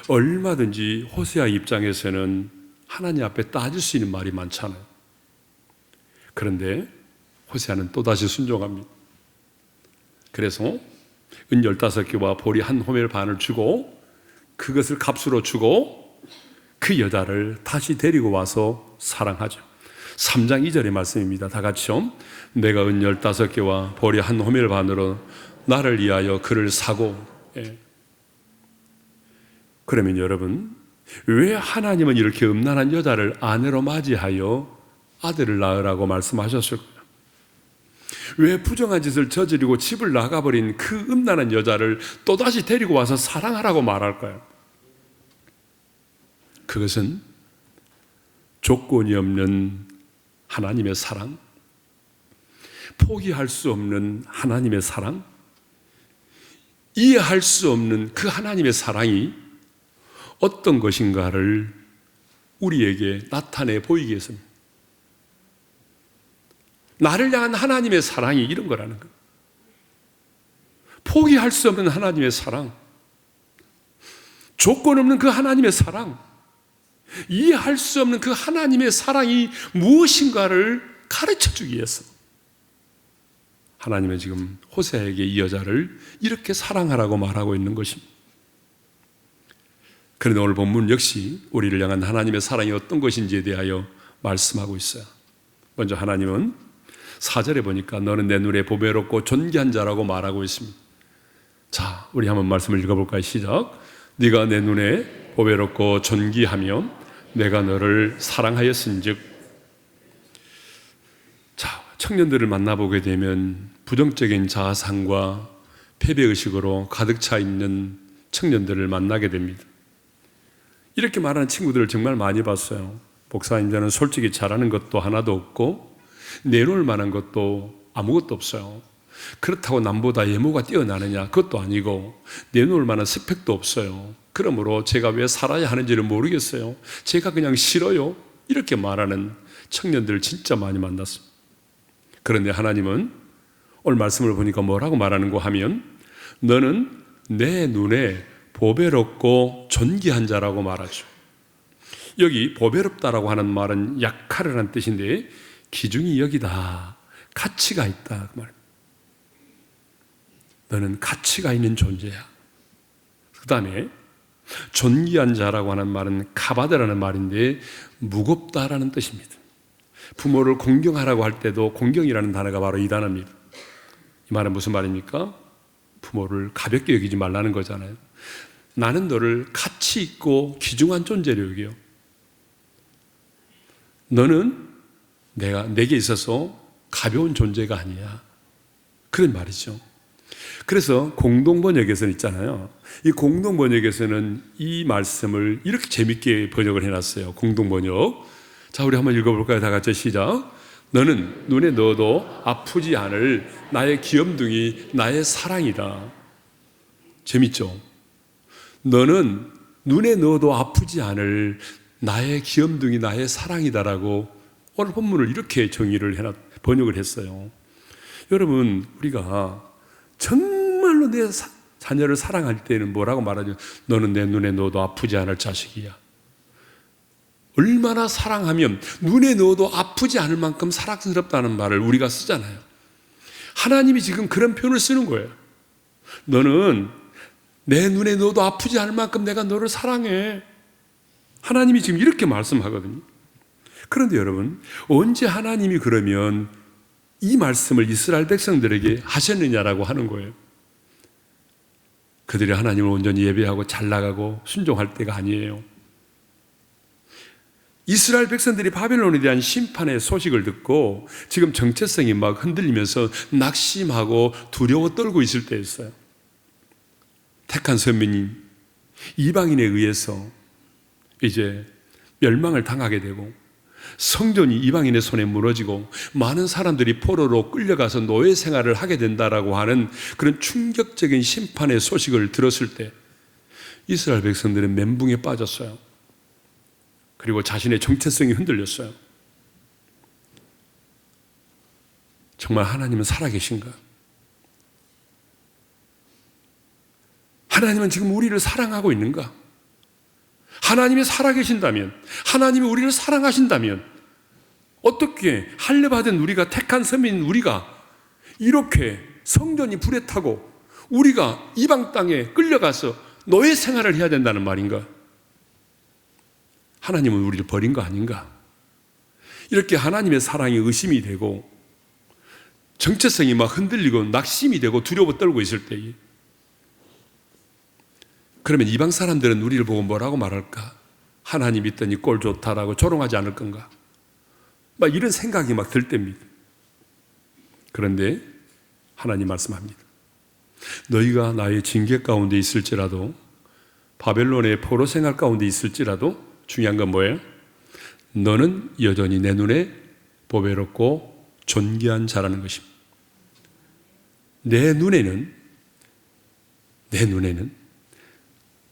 얼마든지 호세아 입장에서는 하나님 앞에 따질 수 있는 말이 많잖아요. 그런데 호세아는 또다시 순종합니다. 그래서 은 15개와 보리 한 호멜 반을 주고 그것을 값으로 주고 그 여자를 다시 데리고 와서 사랑하죠. 3장 2절의 말씀입니다. 다 같이요. 내가 은 15개와 보리 한 호멜 반으로 나를 위하여 그를 사고. 그러면 여러분, 왜 하나님은 이렇게 음란한 여자를 아내로 맞이하여 아들을 낳으라고 말씀하셨을까요? 왜 부정한 짓을 저지르고 집을 나가버린 그 음란한 여자를 또다시 데리고 와서 사랑하라고 말할까요? 그것은 조건이 없는 하나님의 사랑, 포기할 수 없는 하나님의 사랑, 이해할 수 없는 그 하나님의 사랑이 어떤 것인가를 우리에게 나타내 보이기 위해서입니다. 나를 향한 하나님의 사랑이 이런 거라는 거예요. 포기할 수 없는 하나님의 사랑, 조건 없는 그 하나님의 사랑, 이해할 수 없는 그 하나님의 사랑이 무엇인가를 가르쳐 주기 위해서 하나님은 지금 호세아에게 이 여자를 이렇게 사랑하라고 말하고 있는 것입니다. 그런데 오늘 본문 역시 우리를 향한 하나님의 사랑이 어떤 것인지에 대하여 말씀하고 있어요. 먼저 하나님은 4절에 보니까 너는 내 눈에 보배롭고 존귀한 자라고 말하고 있습니다. 자, 우리 한번 말씀을 읽어볼까요? 시작. 네가 내 눈에 보배롭고 존귀하며 내가 너를 사랑하였은즉. 자, 청년들을 만나보게 되면 부정적인 자아상과 패배의식으로 가득 차 있는 청년들을 만나게 됩니다. 이렇게 말하는 친구들을 정말 많이 봤어요. 목사님, 저는 솔직히 잘하는 것도 하나도 없고 내놓을 만한 것도 아무것도 없어요. 그렇다고 남보다 외모가 뛰어나느냐? 그것도 아니고 내놓을 만한 스펙도 없어요. 그러므로 제가 왜 살아야 하는지를 모르겠어요. 제가 그냥 싫어요. 이렇게 말하는 청년들을 진짜 많이 만났습니다. 그런데 하나님은 오늘 말씀을 보니까 뭐라고 말하는가 하면 너는 내 눈에 보배롭고 존귀한 자라고 말하죠. 여기 보배롭다라고 하는 말은 약하라는 뜻인데 기준이 여기다. 가치가 있다 그 말입니다. 너는 가치가 있는 존재야. 그 다음에 존귀한 자라고 하는 말은 카바드라는 말인데 무겁다라는 뜻입니다. 부모를 공경하라고 할 때도 공경이라는 단어가 바로 이 단어입니다. 이 말은 무슨 말입니까? 부모를 가볍게 여기지 말라는 거잖아요. 나는 너를 가치 있고 귀중한 존재로 여겨요. 너는 내게 있어서 가벼운 존재가 아니야. 그런 말이죠. 그래서 공동번역에서는 있잖아요. 이 공동번역에서는 이 말씀을 이렇게 재밌게 번역을 해놨어요. 공동번역. 자, 우리 한번 읽어볼까요? 다 같이 시작. 너는 눈에 넣어도 아프지 않을 나의 귀염둥이, 나의 사랑이다. 재밌죠? 너는 눈에 넣어도 아프지 않을 나의 귀염둥이, 나의 사랑이다라고 오늘 본문을 이렇게 번역을 했어요. 여러분, 우리가 정말로 내 자녀를 사랑할 때는 뭐라고 말하죠? 너는 내 눈에 넣어도 아프지 않을 자식이야. 얼마나 사랑하면 눈에 넣어도 아프지 않을 만큼 사랑스럽다는 말을 우리가 쓰잖아요. 하나님이 지금 그런 표현을 쓰는 거예요. 너는 내 눈에 넣어도 아프지 않을 만큼 내가 너를 사랑해. 하나님이 지금 이렇게 말씀하거든요. 그런데 여러분, 언제 하나님이 그러면 이 말씀을 이스라엘 백성들에게 하셨느냐라고 하는 거예요. 그들이 하나님을 온전히 예배하고 잘 나가고 순종할 때가 아니에요. 이스라엘 백성들이 바벨론에 대한 심판의 소식을 듣고 지금 정체성이 막 흔들리면서 낙심하고 두려워 떨고 있을 때였어요. 택한 선민이 이방인에 의해서 이제 멸망을 당하게 되고 성전이 이방인의 손에 무너지고 많은 사람들이 포로로 끌려가서 노예 생활을 하게 된다라고 하는 그런 충격적인 심판의 소식을 들었을 때 이스라엘 백성들은 멘붕에 빠졌어요. 그리고 자신의 정체성이 흔들렸어요. 정말 하나님은 살아계신가? 하나님은 지금 우리를 사랑하고 있는가? 하나님이 살아계신다면, 하나님이 우리를 사랑하신다면 어떻게 할례받은 우리가, 택한 선민 우리가 이렇게 성전이 불에 타고 우리가 이방 땅에 끌려가서 노예 생활을 해야 된다는 말인가? 하나님은 우리를 버린 거 아닌가? 이렇게 하나님의 사랑이 의심이 되고 정체성이 막 흔들리고 낙심이 되고 두려워 떨고 있을 때에, 그러면 이방 사람들은 우리를 보고 뭐라고 말할까? 하나님 있더니 꼴 좋다라고 조롱하지 않을 건가? 막 이런 생각이 막 들 때입니다. 그런데 하나님 말씀합니다. 너희가 나의 징계 가운데 있을지라도, 바벨론의 포로 생활 가운데 있을지라도 중요한 건 뭐예요? 너는 여전히 내 눈에 보배롭고 존귀한 자라는 것입니다. 내 눈에는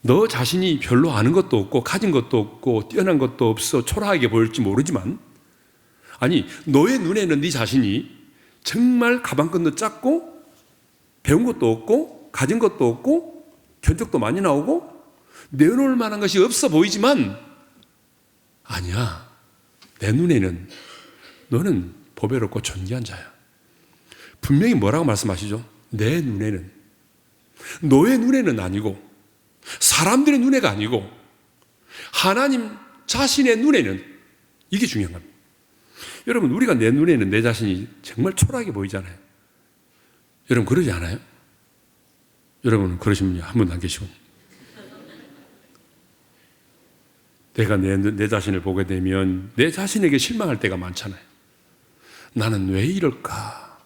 너 자신이 별로 아는 것도 없고 가진 것도 없고 뛰어난 것도 없어 초라하게 보일지 모르지만, 아니, 너의 눈에는 네 자신이 정말 가방끈도 작고 배운 것도 없고 가진 것도 없고 견적도 많이 나오고 내놓을 만한 것이 없어 보이지만, 아니야, 내 눈에는 너는 보배롭고 존귀한 자야. 분명히 뭐라고 말씀하시죠? 내 눈에는, 너의 눈에는 아니고, 사람들의 눈에가 아니고 하나님 자신의 눈에는, 이게 중요한 겁니다. 여러분, 우리가 내 눈에는 내 자신이 정말 초라하게 보이잖아요. 여러분 그러지 않아요? 여러분은 그러신 분이 한 분도 안 계시고, 내가 내 자신을 보게 되면 내 자신에게 실망할 때가 많잖아요. 나는 왜 이럴까?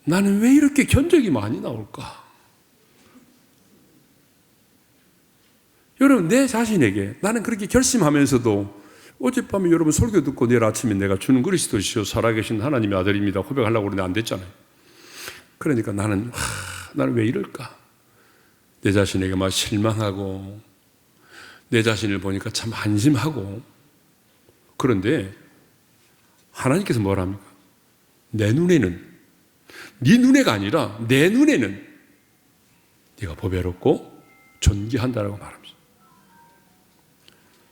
나는 왜 이렇게 견적이 많이 나올까? 여러분, 내 자신에게 나는 그렇게 결심하면서도 어젯밤에 여러분 설교 듣고 내일 아침에 내가 주는 그리스도시요 살아계신 하나님의 아들입니다 고백하려고 그러는데 안 됐잖아요. 그러니까 나는 왜 이럴까? 내 자신에게 막 실망하고 내 자신을 보니까 참 안심하고. 그런데 하나님께서 뭐라 합니까? 내 눈에는, 네 눈에가 아니라 내 눈에는 네가 보배롭고 존귀한다라고 말합니다.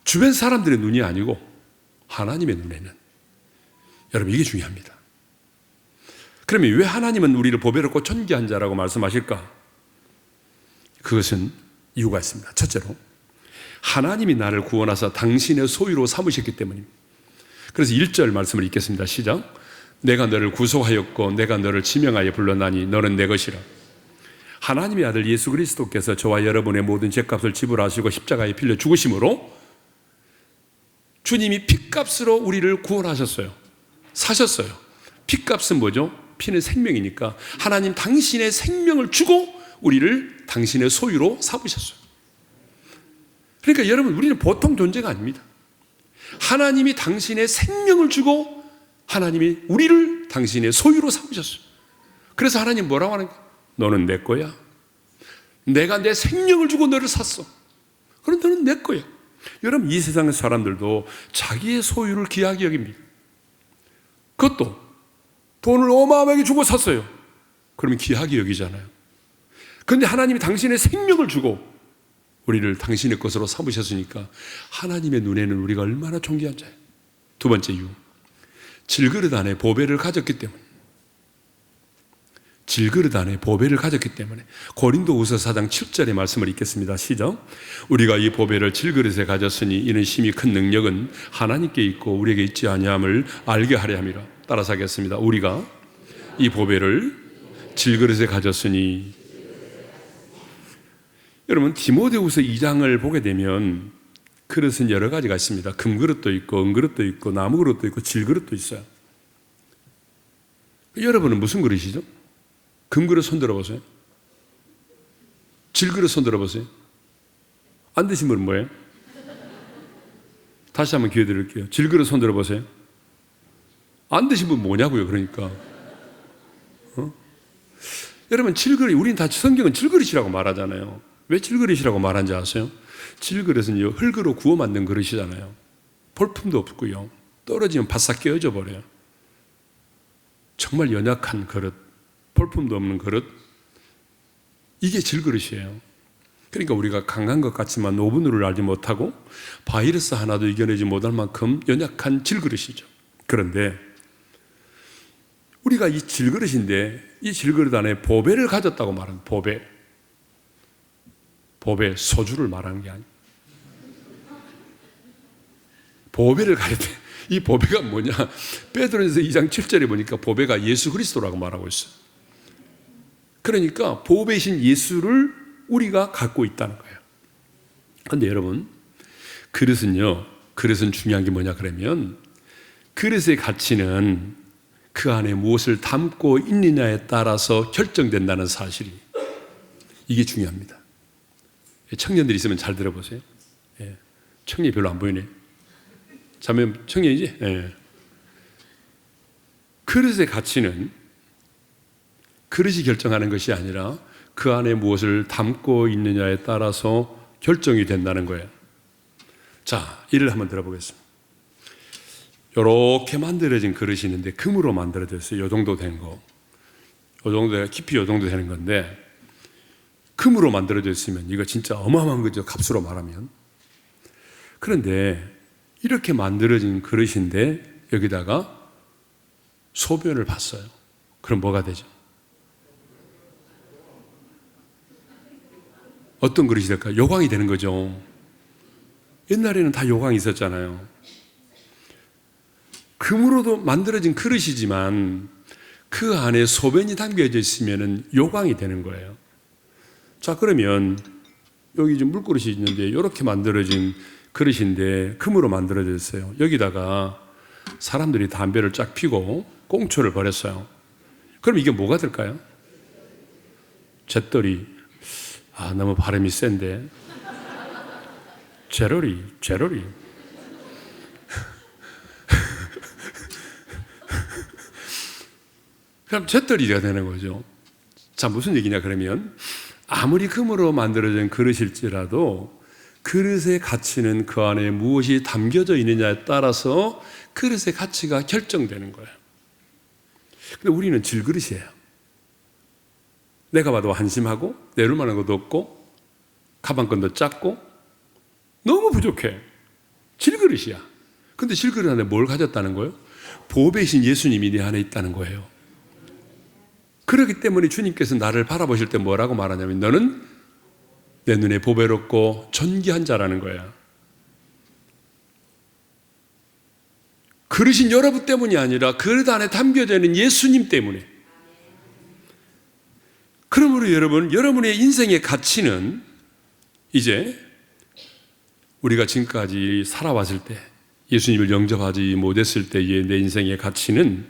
주변 사람들의 눈이 아니고 하나님의 눈에는. 여러분, 이게 중요합니다. 그러면 왜 하나님은 우리를 보배롭고 존귀한 자라고 말씀하실까? 그것은 이유가 있습니다. 첫째로, 하나님이 나를 구원하사 당신의 소유로 삼으셨기 때문입니다. 그래서 1절 말씀을 읽겠습니다. 시작. 내가 너를 구속하였고 내가 너를 지명하여 불렀나니 너는 내 것이라. 하나님의 아들 예수 그리스도께서 저와 여러분의 모든 죄값을 지불하시고 십자가에 빌려 죽으심으로 주님이 핏값으로 우리를 구원하셨어요. 사셨어요. 핏값은 뭐죠? 피는 생명이니까 하나님 당신의 생명을 주고 우리를 당신의 소유로 삼으셨어요. 그러니까 여러분, 우리는 보통 존재가 아닙니다. 하나님이 당신의 생명을 주고 하나님이 우리를 당신의 소유로 삼으셨어요. 그래서 하나님 뭐라고 하는 거예요? 너는 내 거야. 내가 내 생명을 주고 너를 샀어. 그럼 너는 내 거야. 여러분, 이 세상의 사람들도 자기의 소유를 귀하게 여깁니다. 그것도 돈을 어마어마하게 주고 샀어요. 그러면 귀하게 여기잖아요. 그런데 하나님이 당신의 생명을 주고 우리를 당신의 것으로 삼으셨으니까 하나님의 눈에는 우리가 얼마나 존귀한 자예요. 두 번째 이유, 질그릇 안에 보배를 가졌기 때문에. 질그릇 안에 보배를 가졌기 때문에. 고린도후서 4장 7절의 말씀을 읽겠습니다. 시작. 우리가 이 보배를 질그릇에 가졌으니 이는 심히 큰 능력은 하나님께 있고 우리에게 있지 아니함을 알게 하려 함이라. 따라서 하겠습니다. 우리가 이 보배를 질그릇에 가졌으니. 여러분, 디모데후서 2장을 보게 되면 그릇은 여러 가지가 있습니다. 금그릇도 있고 은그릇도 있고 나무그릇도 있고 질그릇도 있어요. 여러분은 무슨 그릇이죠? 금그릇 손 들어보세요. 질그릇 손 들어보세요. 안 드신 분은 뭐예요? 다시 한번 기회 드릴게요. 질그릇 손 들어보세요. 안 드신 분 뭐냐고요, 그러니까. 여러분, 질그릇, 우린 다 성경은 질그릇이라고 말하잖아요. 왜 질그릇이라고 말하는지 아세요? 질그릇은 흙으로 구워 만든 그릇이잖아요. 볼품도 없고요. 떨어지면 바싹 깨어져 버려요. 정말 연약한 그릇, 볼품도 없는 그릇, 이게 질그릇이에요. 그러니까 우리가 강한 것 같지만 오븐을 알지 못하고 바이러스 하나도 이겨내지 못할 만큼 연약한 질그릇이죠. 그런데 우리가 이 질그릇인데 이 질그릇 안에 보배를 가졌다고 말하는 보배, 소주를 말하는 게 아니에요. 보배를 가졌대. 이 보배가 뭐냐? 베드로전서 2장 7절에 보니까 보배가 예수 그리스도라고 말하고 있어요. 그러니까 보배이신 예수를 우리가 갖고 있다는 거예요. 그런데 여러분, 그릇은 중요한 게 뭐냐 그러면 그릇의 가치는 그 안에 무엇을 담고 있느냐에 따라서 결정된다는 사실이, 이게 중요합니다. 청년들이 있으면 잘 들어보세요. 청년이 별로 안 보이네. 자매 청년이지? 그릇의 가치는 그릇이 결정하는 것이 아니라 그 안에 무엇을 담고 있느냐에 따라서 결정이 된다는 거예요. 자, 이를 한번 들어보겠습니다. 이렇게 만들어진 그릇이 있는데 금으로 만들어졌어요. 이 정도 된 거. 이 정도, 깊이 이 정도 되는 건데 금으로 만들어졌으면 이거 진짜 어마어마한 거죠. 값으로 말하면. 그런데 이렇게 만들어진 그릇인데 여기다가 소변을 봤어요. 그럼 뭐가 되죠? 어떤 그릇이 될까요? 요광이 되는 거죠. 옛날에는 다 요광이 있었잖아요. 금으로도 만들어진 그릇이지만 그 안에 소변이 담겨져 있으면 요광이 되는 거예요. 자, 그러면 여기 지금 물그릇이 있는데 이렇게 만들어진 그릇인데 금으로 만들어졌어요. 여기다가 사람들이 담배를 쫙 피고 꽁초를 버렸어요. 그럼 이게 뭐가 될까요? 잿더리. 너무 발음이 센데. 제로리. 그럼 잿더리가 되는 거죠. 자, 무슨 얘기냐 그러면 아무리 금으로 만들어진 그릇일지라도 그릇의 가치는 그 안에 무엇이 담겨져 있느냐에 따라서 그릇의 가치가 결정되는 거예요. 근데 우리는 질그릇이에요. 내가 봐도 한심하고 내릴 만한 것도 없고 가방끈도 작고 너무 부족해. 질그릇이야. 근데 질그릇 안에 뭘 가졌다는 거예요? 보배이신 예수님이 내 안에 있다는 거예요. 그렇기 때문에 주님께서 나를 바라보실 때 뭐라고 말하냐면 너는 내 눈에 보배롭고 존귀한 자라는 거야. 그릇인 여러분 때문이 아니라 그릇 안에 담겨져 있는 예수님 때문에. 그러므로 여러분의 인생의 가치는 이제 우리가 지금까지 살아왔을 때 예수님을 영접하지 못했을 때의 내 인생의 가치는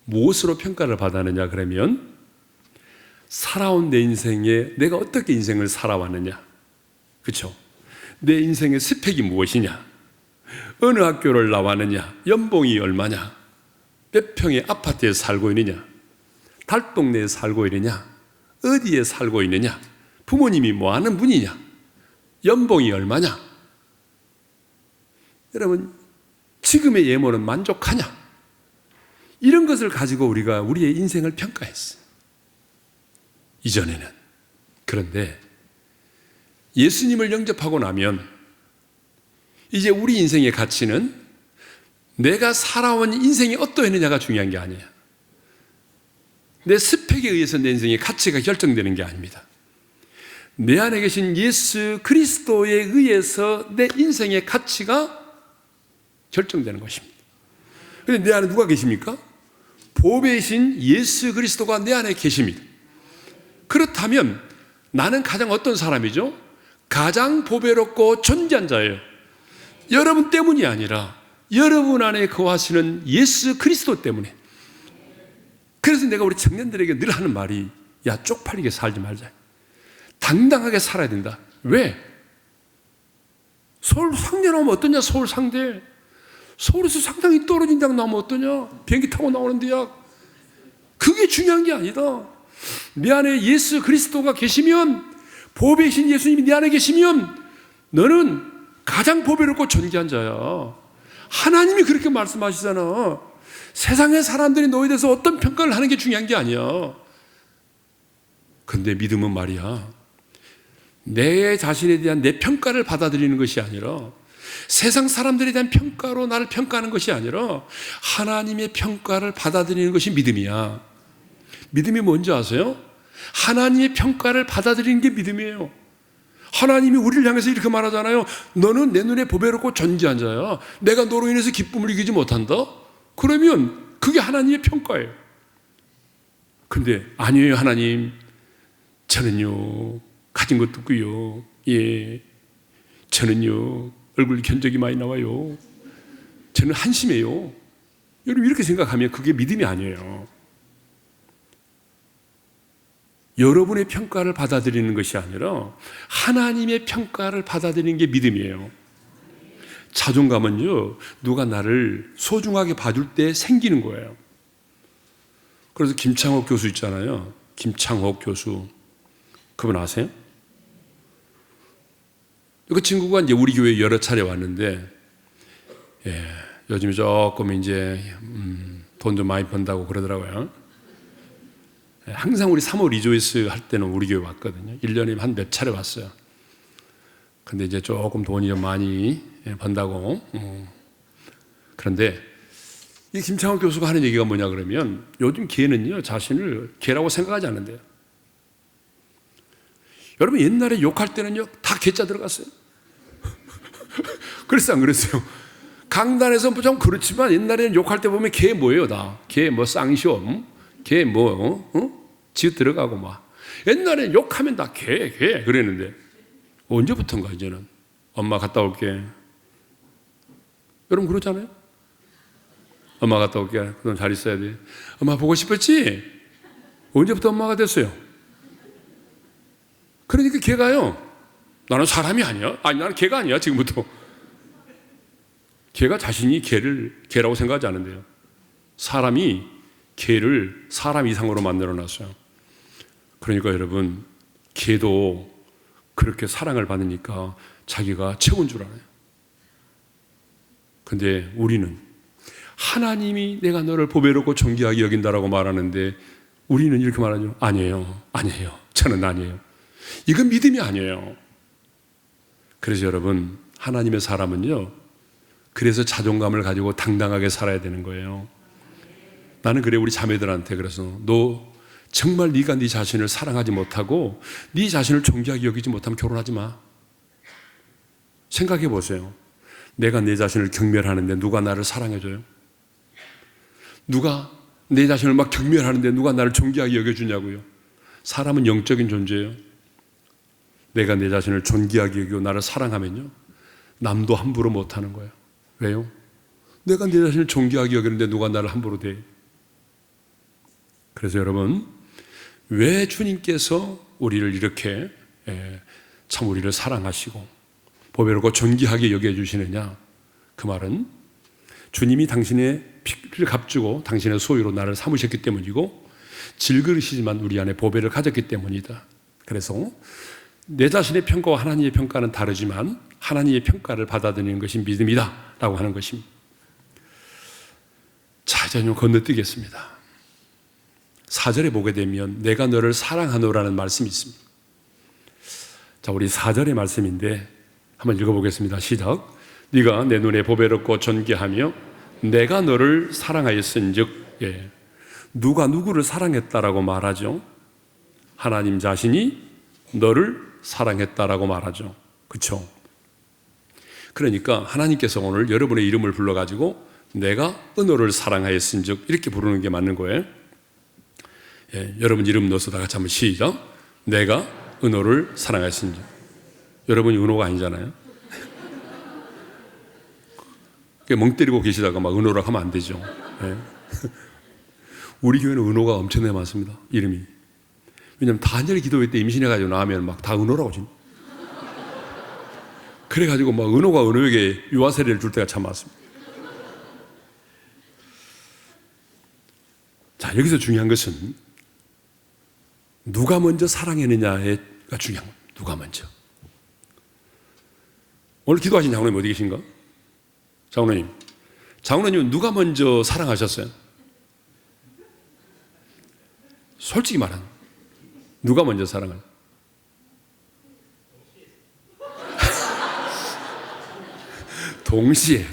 무엇으로 평가를 받았느냐 그러면 살아온 내 인생에 내가 어떻게 인생을 살아왔느냐, 그렇죠? 내 인생의 스펙이 무엇이냐, 어느 학교를 나왔느냐, 연봉이 얼마냐, 몇 평의 아파트에 살고 있느냐, 달동네에 살고 있느냐, 어디에 살고 있느냐, 부모님이 뭐 하는 분이냐, 연봉이 얼마냐. 여러분, 지금의 예모는 만족하냐? 이런 것을 가지고 우리가 우리의 인생을 평가했어요. 이전에는. 그런데 예수님을 영접하고 나면 이제 우리 인생의 가치는 내가 살아온 인생이 어떠했느냐가 중요한 게 아니에요. 내 스펙에 의해서 내 인생의 가치가 결정되는 게 아닙니다. 내 안에 계신 예수 그리스도에 의해서 내 인생의 가치가 결정되는 것입니다. 그런데 내 안에 누가 계십니까? 보배이신 예수 그리스도가 내 안에 계십니다. 그렇다면 나는 가장 어떤 사람이죠? 가장 보배롭고 존귀한 자예요. 여러분 때문이 아니라 여러분 안에 거하시는 예수 그리스도 때문에. 그래서 내가 우리 청년들에게 늘 하는 말이 야, 쪽팔리게 살지 말자. 당당하게 살아야 된다. 왜? 서울 상대 나오면 어떠냐? 서울 상대. 서울에서 상당히 떨어진 데 나오면 어떠냐? 비행기 타고 나오는 대학. 그게 중요한 게 아니다. 내 안에 예수 그리스도가 계시면, 보배이신 예수님이 내 안에 계시면 너는 가장 보배롭고 존귀한 자야. 하나님이 그렇게 말씀하시잖아. 세상의 사람들이 너에 대해서 어떤 평가를 하는 게 중요한 게 아니야. 근데 믿음은 말이야, 내 자신에 대한 내 평가를 받아들이는 것이 아니라 세상 사람들에 대한 평가로 나를 평가하는 것이 아니라 하나님의 평가를 받아들이는 것이 믿음이야. 믿음이 뭔지 아세요? 하나님의 평가를 받아들이는 게 믿음이에요. 하나님이 우리를 향해서 이렇게 말하잖아요. 너는 내 눈에 보배롭고 존귀한 자야. 내가 너로 인해서 기쁨을 이기지 못한다? 그러면 그게 하나님의 평가예요. 근데 아니에요, 하나님. 저는요, 가진 것도 없고요. 예. 저는요, 얼굴 견적이 많이 나와요. 저는 한심해요. 여러분, 이렇게 생각하면 그게 믿음이 아니에요. 여러분의 평가를 받아들이는 것이 아니라 하나님의 평가를 받아들이는 게 믿음이에요. 자존감은요, 누가 나를 소중하게 봐줄 때 생기는 거예요. 그래서 김창옥 교수 있잖아요. 김창옥 교수. 그분 아세요? 그 친구가 이제 우리 교회에 여러 차례 왔는데, 예, 요즘에 조금 이제, 돈 좀 많이 번다고 그러더라고요. 항상 우리 3호 리조이스 할 때는 우리 교회 왔거든요. 1년에 한 몇 차례 왔어요. 근데 이제 조금 돈이 좀 많이 번다고. 그런데 이 김창호 교수가 하는 얘기가 뭐냐 그러면 요즘 개는요, 자신을 개라고 생각하지 않는데요. 여러분, 옛날에 욕할 때는요, 다 개자 들어갔어요. 그랬어요, 안 그랬어요? 강단에서 좀 그렇지만 옛날에는 욕할 때 보면 개 뭐예요, 다. 개 뭐 쌍시옴, 개 뭐, 지읒 들어가고 막. 옛날에는 욕하면 다 개 그랬는데 언제부턴가 이제는 엄마 갔다 올게. 여러분 그러잖아요? 엄마 갔다 올게. 그럼 잘 있어야 돼. 엄마 보고 싶었지? 언제부터 엄마가 됐어요? 그러니까 개가요, 나는 사람이 아니야. 아니, 나는 개가 아니야, 지금부터. 개가 자신이 개라고 생각하지 않는데요. 사람이 개를 사람 이상으로 만들어 놨어요. 그러니까 여러분, 개도 그렇게 사랑을 받으니까 자기가 최고인 줄 알아요. 근데 우리는 하나님이 내가 너를 보배롭고 존귀하게 여긴다라고 말하는데 우리는 이렇게 말하죠. 아니에요. 저는 아니에요. 이건 믿음이 아니에요. 그래서 여러분, 하나님의 사람은요, 그래서 자존감을 가지고 당당하게 살아야 되는 거예요. 나는 그래, 우리 자매들한테 그래서 너 정말 네가 네 자신을 사랑하지 못하고 네 자신을 존귀하게 여기지 못하면 결혼하지 마. 생각해 보세요. 내가 내 자신을 경멸하는데 누가 나를 사랑해줘요? 누가 내 자신을 막 경멸하는데 누가 나를 존귀하게 여겨주냐고요? 사람은 영적인 존재예요. 내가 내 자신을 존귀하게 여기고 나를 사랑하면요, 남도 함부로 못하는 거예요. 왜요? 내가 내 자신을 존귀하게 여기는데 누가 나를 함부로 대? 그래서 여러분, 왜 주님께서 우리를 이렇게 참 우리를 사랑하시고 보배롭고 존귀하게 여겨주시느냐? 그 말은 주님이 당신의 피를 값주고 당신의 소유로 나를 삼으셨기 때문이고 질그릇이지만 우리 안에 보배를 가졌기 때문이다. 그래서 내 자신의 평가와 하나님의 평가는 다르지만 하나님의 평가를 받아들이는 것이 믿음이다 라고 하는 것입니다. 자, 이제 좀 건너뛰겠습니다. 4절에 보게 되면 내가 너를 사랑하노라는 말씀이 있습니다. 자, 우리 4절의 말씀인데 한번 읽어보겠습니다. 시작. 네가 내 눈에 보배롭고 존귀하며 내가 너를 사랑하였은즉. 예. 누가 누구를 사랑했다라고 말하죠? 하나님 자신이 너를 사랑했다라고 말하죠. 그렇죠? 그러니까 하나님께서 오늘 여러분의 이름을 불러가지고 내가 너를 사랑하였은즉 이렇게 부르는 게 맞는 거예요. 예, 여러분 이름 넣어서 다 같이 한번 시작. 내가 은호를 사랑하였은즉. 여러분이 은호가 아니잖아요. 멍 때리고 계시다가 막 은호라고 하면 안 되죠. 예. 우리 교회는 은호가 엄청나게 많습니다. 이름이. 왜냐하면 단열 기도회 때 임신해가지고 나오면 막 다 은호라고 하죠. 그래가지고 막 은호가 은호에게 유아 세례를 줄 때가 참 많습니다. 자, 여기서 중요한 것은 누가 먼저 사랑했느냐가 중요한 겁니다. 누가 먼저. 오늘 기도하신 장로님 어디 계신가? 장로님은 누가 먼저 사랑하셨어요? 솔직히 말하면 누가 먼저 사랑을? 동시에.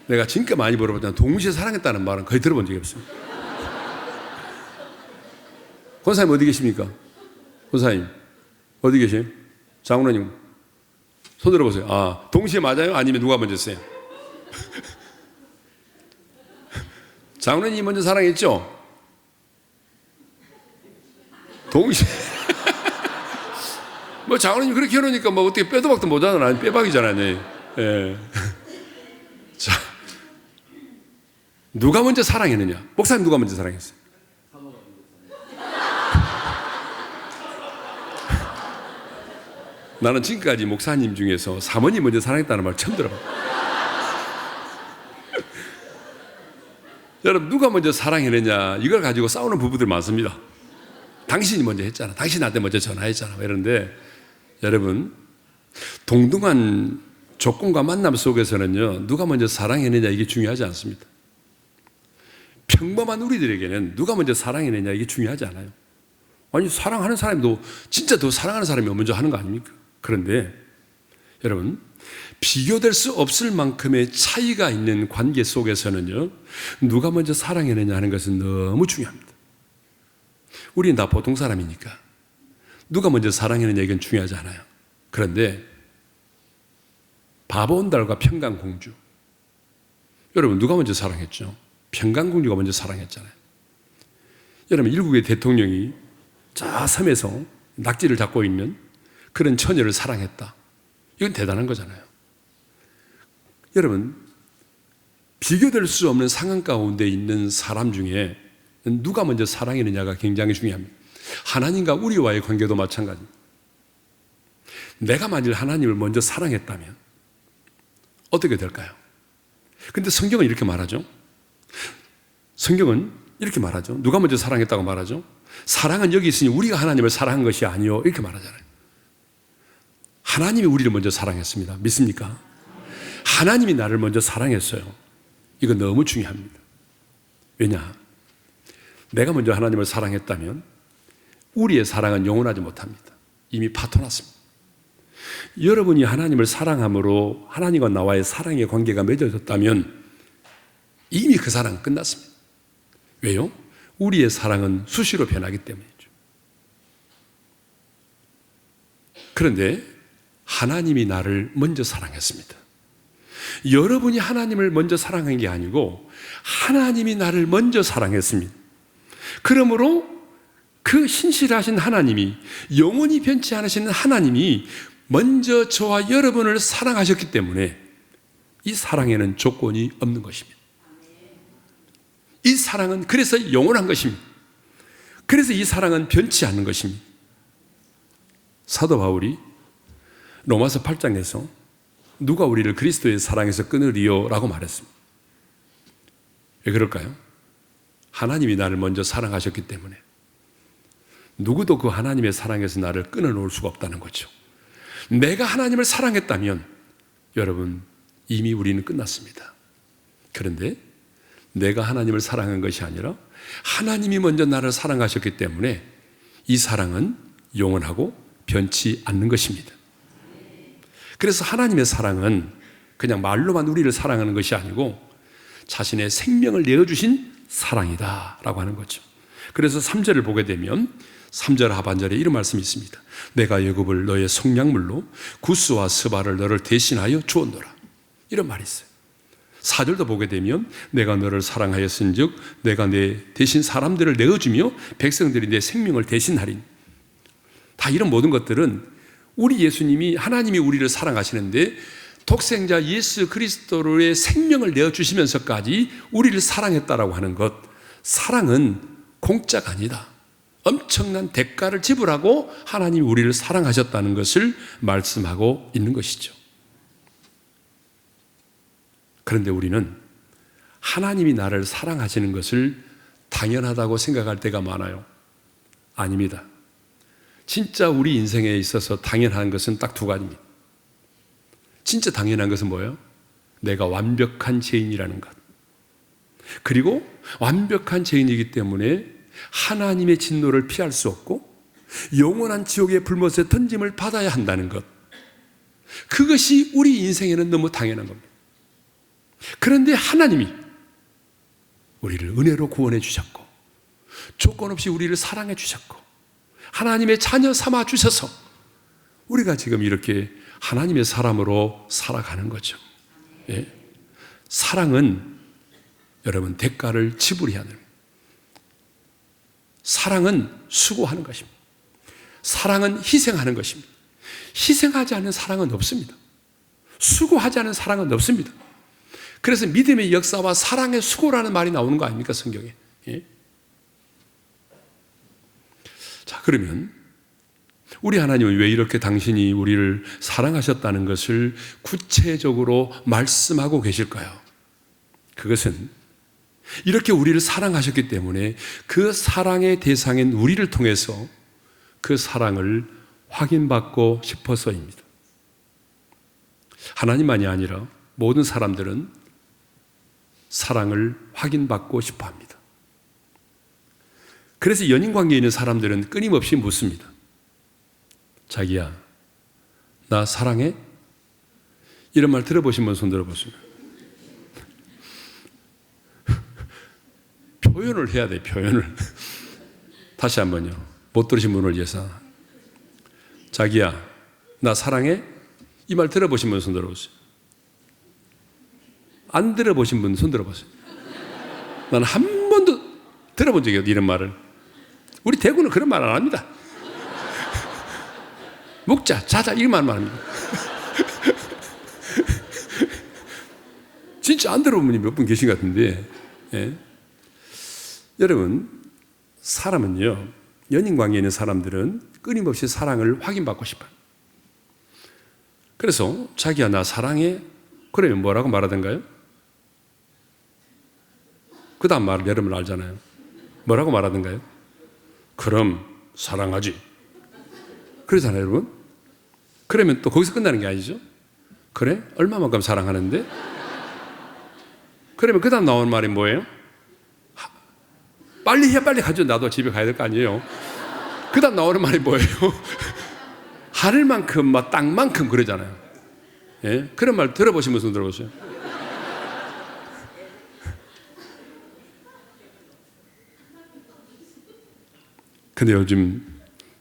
내가 진짜 많이 물어봤잖아. 동시에 사랑했다는 말은 거의 들어본 적이 없어요. 권사님 어디 계십니까? 권사님 어디 계세요? 장로님 손 들어보세요. 아, 동시에 맞아요? 아니면 누가 먼저 했어요? 장로님이 먼저 사랑했죠? 동시에. 뭐 장로님 그렇게 해놓으니까 뭐 어떻게 빼도 박도 못하잖아요. 빼박이잖아요. 예. 자, 누가 먼저 사랑했느냐? 목사님 누가 먼저 사랑했어요? 나는 지금까지 목사님 중에서 사모님 먼저 사랑했다는 말 처음 들어봐요. 여러분, 누가 먼저 사랑했느냐, 이걸 가지고 싸우는 부부들 많습니다. 당신이 먼저 했잖아. 당신이 나한테 먼저 전화했잖아. 이런데 여러분, 동등한 조건과 만남 속에서는요, 누가 먼저 사랑했느냐 이게 중요하지 않습니다. 평범한 우리들에게는 누가 먼저 사랑했느냐 이게 중요하지 않아요. 아니, 사랑하는 사람도 진짜 더 사랑하는 사람이 먼저 하는 거 아닙니까? 그런데 여러분, 비교될 수 없을 만큼의 차이가 있는 관계 속에서는요, 누가 먼저 사랑했느냐 하는 것은 너무 중요합니다. 우리는 다 보통 사람이니까 누가 먼저 사랑했느냐 이건 중요하지 않아요. 그런데 바보온달과 평강공주, 여러분 누가 먼저 사랑했죠? 평강공주가 먼저 사랑했잖아요. 여러분, 일국의 대통령이 저 섬에서 낙지를 잡고 있는 그런 처녀를 사랑했다. 이건 대단한 거잖아요. 여러분, 비교될 수 없는 상황 가운데 있는 사람 중에 누가 먼저 사랑했느냐가 굉장히 중요합니다. 하나님과 우리와의 관계도 마찬가지입니다. 내가 만일 하나님을 먼저 사랑했다면 어떻게 될까요? 근데 성경은 이렇게 말하죠. 성경은 이렇게 말하죠. 누가 먼저 사랑했다고 말하죠? 사랑은 여기 있으니 우리가 하나님을 사랑한 것이 아니요, 이렇게 말하잖아요. 하나님이 우리를 먼저 사랑했습니다. 믿습니까? 하나님이 나를 먼저 사랑했어요. 이거 너무 중요합니다. 왜냐? 내가 먼저 하나님을 사랑했다면 우리의 사랑은 영원하지 못합니다. 이미 파토났습니다. 여러분이 하나님을 사랑함으로 하나님과 나와의 사랑의 관계가 맺어졌다면 이미 그 사랑은 끝났습니다. 왜요? 우리의 사랑은 수시로 변하기 때문이죠. 그런데 하나님이 나를 먼저 사랑했습니다. 여러분이 하나님을 먼저 사랑한 게 아니고 하나님이 나를 먼저 사랑했습니다. 그러므로 그 신실하신 하나님이, 영원히 변치 않으시는 하나님이 먼저 저와 여러분을 사랑하셨기 때문에 이 사랑에는 조건이 없는 것입니다. 이 사랑은 그래서 영원한 것입니다. 그래서 이 사랑은 변치 않는 것입니다. 사도 바울이 로마서 8장에서 누가 우리를 그리스도의 사랑에서 끊으리요? 라고 말했습니다. 왜 그럴까요? 하나님이 나를 먼저 사랑하셨기 때문에 누구도 그 하나님의 사랑에서 나를 끊어놓을 수가 없다는 거죠. 내가 하나님을 사랑했다면 여러분, 이미 우리는 끝났습니다. 그런데 내가 하나님을 사랑한 것이 아니라 하나님이 먼저 나를 사랑하셨기 때문에 이 사랑은 영원하고 변치 않는 것입니다. 그래서 하나님의 사랑은 그냥 말로만 우리를 사랑하는 것이 아니고 자신의 생명을 내어주신 사랑이다 라고 하는 거죠. 그래서 3절을 보게 되면 3절 하반절에 이런 말씀이 있습니다. 내가 야곱을 너의 속량물로 구스와 스바를 너를 대신하여 주었노라, 이런 말이 있어요. 4절도 보게 되면 내가 너를 사랑하였은즉 내가 내 대신 사람들을 내어주며 백성들이 내 생명을 대신하리니. 다 이런 모든 것들은 우리 예수님이, 하나님이 우리를 사랑하시는데 독생자 예수 그리스도의 생명을 내어주시면서까지 우리를 사랑했다라고 하는 것, 사랑은 공짜가 아니다. 엄청난 대가를 지불하고 하나님이 우리를 사랑하셨다는 것을 말씀하고 있는 것이죠. 그런데 우리는 하나님이 나를 사랑하시는 것을 당연하다고 생각할 때가 많아요. 아닙니다. 진짜 우리 인생에 있어서 당연한 것은 딱 두 가지입니다. 진짜 당연한 것은 뭐예요? 내가 완벽한 죄인이라는 것. 그리고 완벽한 죄인이기 때문에 하나님의 진노를 피할 수 없고 영원한 지옥의 불못에 던짐을 받아야 한다는 것. 그것이 우리 인생에는 너무 당연한 겁니다. 그런데 하나님이 우리를 은혜로 구원해 주셨고 조건 없이 우리를 사랑해 주셨고 하나님의 자녀 삼아 주셔서 우리가 지금 이렇게 하나님의 사람으로 살아가는 거죠. 예. 사랑은 여러분 대가를 지불해야 합니다. 사랑은 수고하는 것입니다. 사랑은 희생하는 것입니다. 희생하지 않는 사랑은 없습니다. 수고하지 않은 사랑은 없습니다. 그래서 믿음의 역사와 사랑의 수고라는 말이 나오는 거 아닙니까, 성경에? 예? 자, 그러면 우리 하나님은 왜 이렇게 당신이 우리를 사랑하셨다는 것을 구체적으로 말씀하고 계실까요? 그것은 이렇게 우리를 사랑하셨기 때문에 그 사랑의 대상인 우리를 통해서 그 사랑을 확인받고 싶어서입니다. 하나님만이 아니라 모든 사람들은 사랑을 확인받고 싶어 합니다. 그래서 연인 관계에 있는 사람들은 끊임없이 묻습니다. 자기야, 나 사랑해? 이런 말 들어보신 분 손 들어보세요. 표현을 해야 돼, 표현을. 다시 한번요. 못 들으신 분을 위해서. 자기야, 나 사랑해? 이 말 들어보신 분 손 들어보세요. 안 들어보신 분 손 들어보세요. 나는 한 번도 들어본 적이 없어요, 이런 말을. 우리 대구는 그런 말 안 합니다. 먹자, 자자, 이런 말만 합니다. 진짜 안 들어본 분이 몇 분 계신 것 같은데, 예. 여러분, 사람은요, 연인 관계에 있는 사람들은 끊임없이 사랑을 확인받고 싶어요. 그래서 자기야, 나 사랑해? 그러면 뭐라고 말하던가요? 그 다음 말 여러분 알잖아요. 뭐라고 말하던가요? 그럼 사랑하지. 그러잖아요, 여러분. 그러면 또 거기서 끝나는 게 아니죠. 그래? 얼마만큼 사랑하는데? 그러면 그 다음 나오는 말이 뭐예요? 빨리 해, 빨리 가죠. 나도 집에 가야 될 거 아니에요. 그 다음 나오는 말이 뭐예요? 하늘만큼, 막 땅만큼 그러잖아요. 예? 그런 말 들어보신 분은 들어보세요. 근데 요즘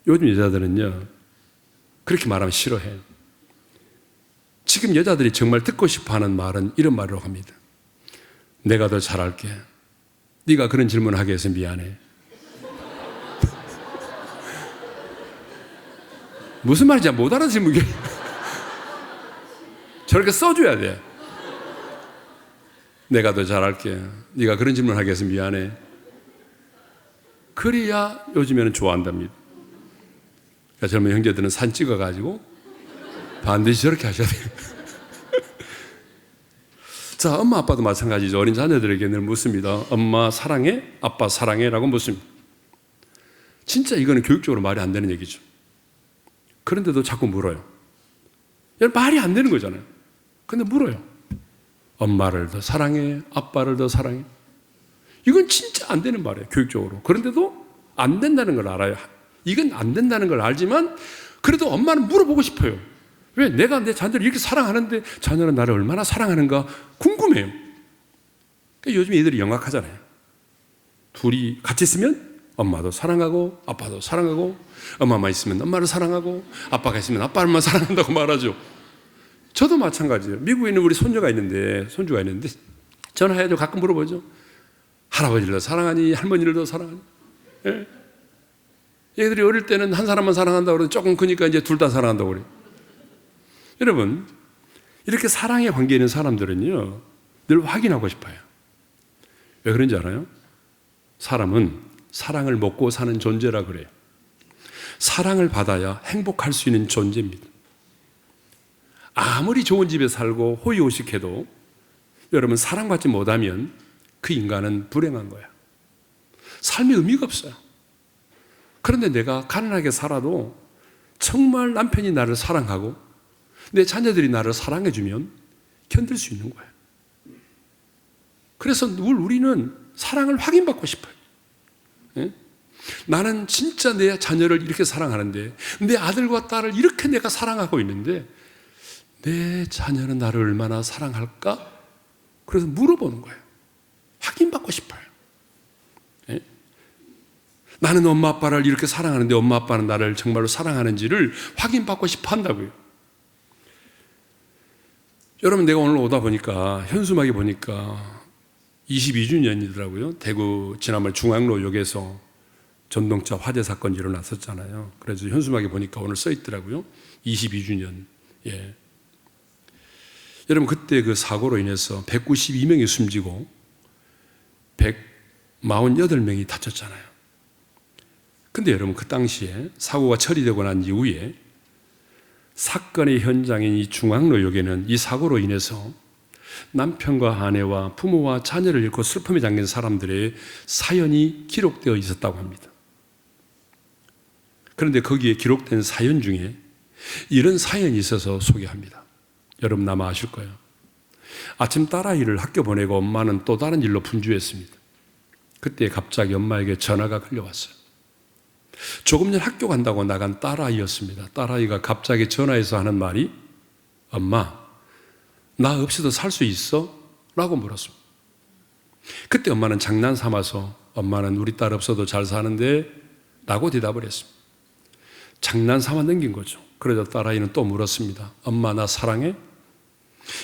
여자들은요, 그렇게 말하면 싫어해요. 지금 여자들이 정말 듣고 싶어 하는 말은 이런 말이라고 합니다. 내가 더 잘할게. 네가 그런 질문을 하게 해서 미안해. 무슨 말인지 못 알아듣는 게 저렇게 써줘야 돼. 내가 더 잘할게. 네가 그런 질문을 하게 해서 미안해. 그래야 요즘에는 좋아한답니다. 그러니까 젊은 형제들은 산 찍어가지고 반드시 저렇게 하셔야 돼요. 자, 엄마 아빠도 마찬가지죠. 어린 자녀들에게 늘 묻습니다. 엄마 사랑해? 아빠 사랑해? 라고 묻습니다. 진짜 이거는 교육적으로 말이 안 되는 얘기죠. 그런데도 자꾸 물어요. 말이 안 되는 거잖아요. 근데 물어요. 엄마를 더 사랑해? 아빠를 더 사랑해? 이건 진짜 안 되는 말이에요, 교육적으로. 그런데도 안 된다는 걸 알아요. 이건 안 된다는 걸 알지만 그래도 엄마는 물어보고 싶어요. 왜? 내가 내 자녀를 이렇게 사랑하는데 자녀는 나를 얼마나 사랑하는가 궁금해요. 그러니까 요즘 애들이 영악하잖아요. 둘이 같이 있으면 엄마도 사랑하고 아빠도 사랑하고, 엄마만 있으면 엄마를 사랑하고 아빠가 있으면 아빠만 사랑한다고 말하죠. 저도 마찬가지예요. 미국에 있는 우리 손주가 있는데 전화해도 가끔 물어보죠. 할아버지를 더 사랑하니 할머니를 더 사랑하니? 예? 얘들이 어릴 때는 한 사람만 사랑한다고 그러는데 조금 크니까 이제 둘 다 사랑한다고 그래요. 여러분, 이렇게 사랑의 관계에 있는 사람들은요, 늘 확인하고 싶어요. 왜 그런지 알아요? 사람은 사랑을 먹고 사는 존재라 그래요. 사랑을 받아야 행복할 수 있는 존재입니다. 아무리 좋은 집에 살고 호의호식해도 여러분 사랑받지 못하면 그 인간은 불행한 거야. 삶에 의미가 없어요. 그런데 내가 가난하게 살아도 정말 남편이 나를 사랑하고 내 자녀들이 나를 사랑해주면 견딜 수 있는 거예요. 그래서 우리는 사랑을 확인받고 싶어요. 예? 나는 진짜 내 자녀를 이렇게 사랑하는데, 내 아들과 딸을 이렇게 내가 사랑하고 있는데 내 자녀는 나를 얼마나 사랑할까? 그래서 물어보는 거예요. 확인받고 싶어요. 예? 나는 엄마 아빠를 이렇게 사랑하는데 엄마 아빠는 나를 정말로 사랑하는지를 확인받고 싶어 한다고요. 여러분, 내가 오늘 오다 보니까 현수막에 보니까 22주년이더라고요. 대구 지난번 중앙로역에서 전동차 화재 사건이 일어났었잖아요. 그래서 현수막에 보니까 오늘 써 있더라고요. 22주년. 예. 여러분, 그때 그 사고로 인해서 192명이 숨지고 148명이 다쳤잖아요. 근데 여러분, 그 당시에 사고가 처리되고 난 이후에 사건의 현장인 이 중앙로역에는 이 사고로 인해서 남편과 아내와 부모와 자녀를 잃고 슬픔에 잠긴 사람들의 사연이 기록되어 있었다고 합니다. 그런데 거기에 기록된 사연 중에 이런 사연이 있어서 소개합니다. 여러분 아마 아실 거예요. 아침 딸아이를 학교 보내고 엄마는 또 다른 일로 분주했습니다. 그때 갑자기 엄마에게 전화가 걸려왔어요. 조금 전 학교 간다고 나간 딸아이였습니다. 딸아이가 갑자기 전화해서 하는 말이 엄마, 나 없이도 살 수 있어? 라고 물었습니다. 그때 엄마는 장난 삼아서 엄마는 우리 딸 없어도 잘 사는데 라고 대답을 했습니다. 장난 삼아 넘긴 거죠. 그러자 딸아이는 또 물었습니다. 엄마, 나 사랑해?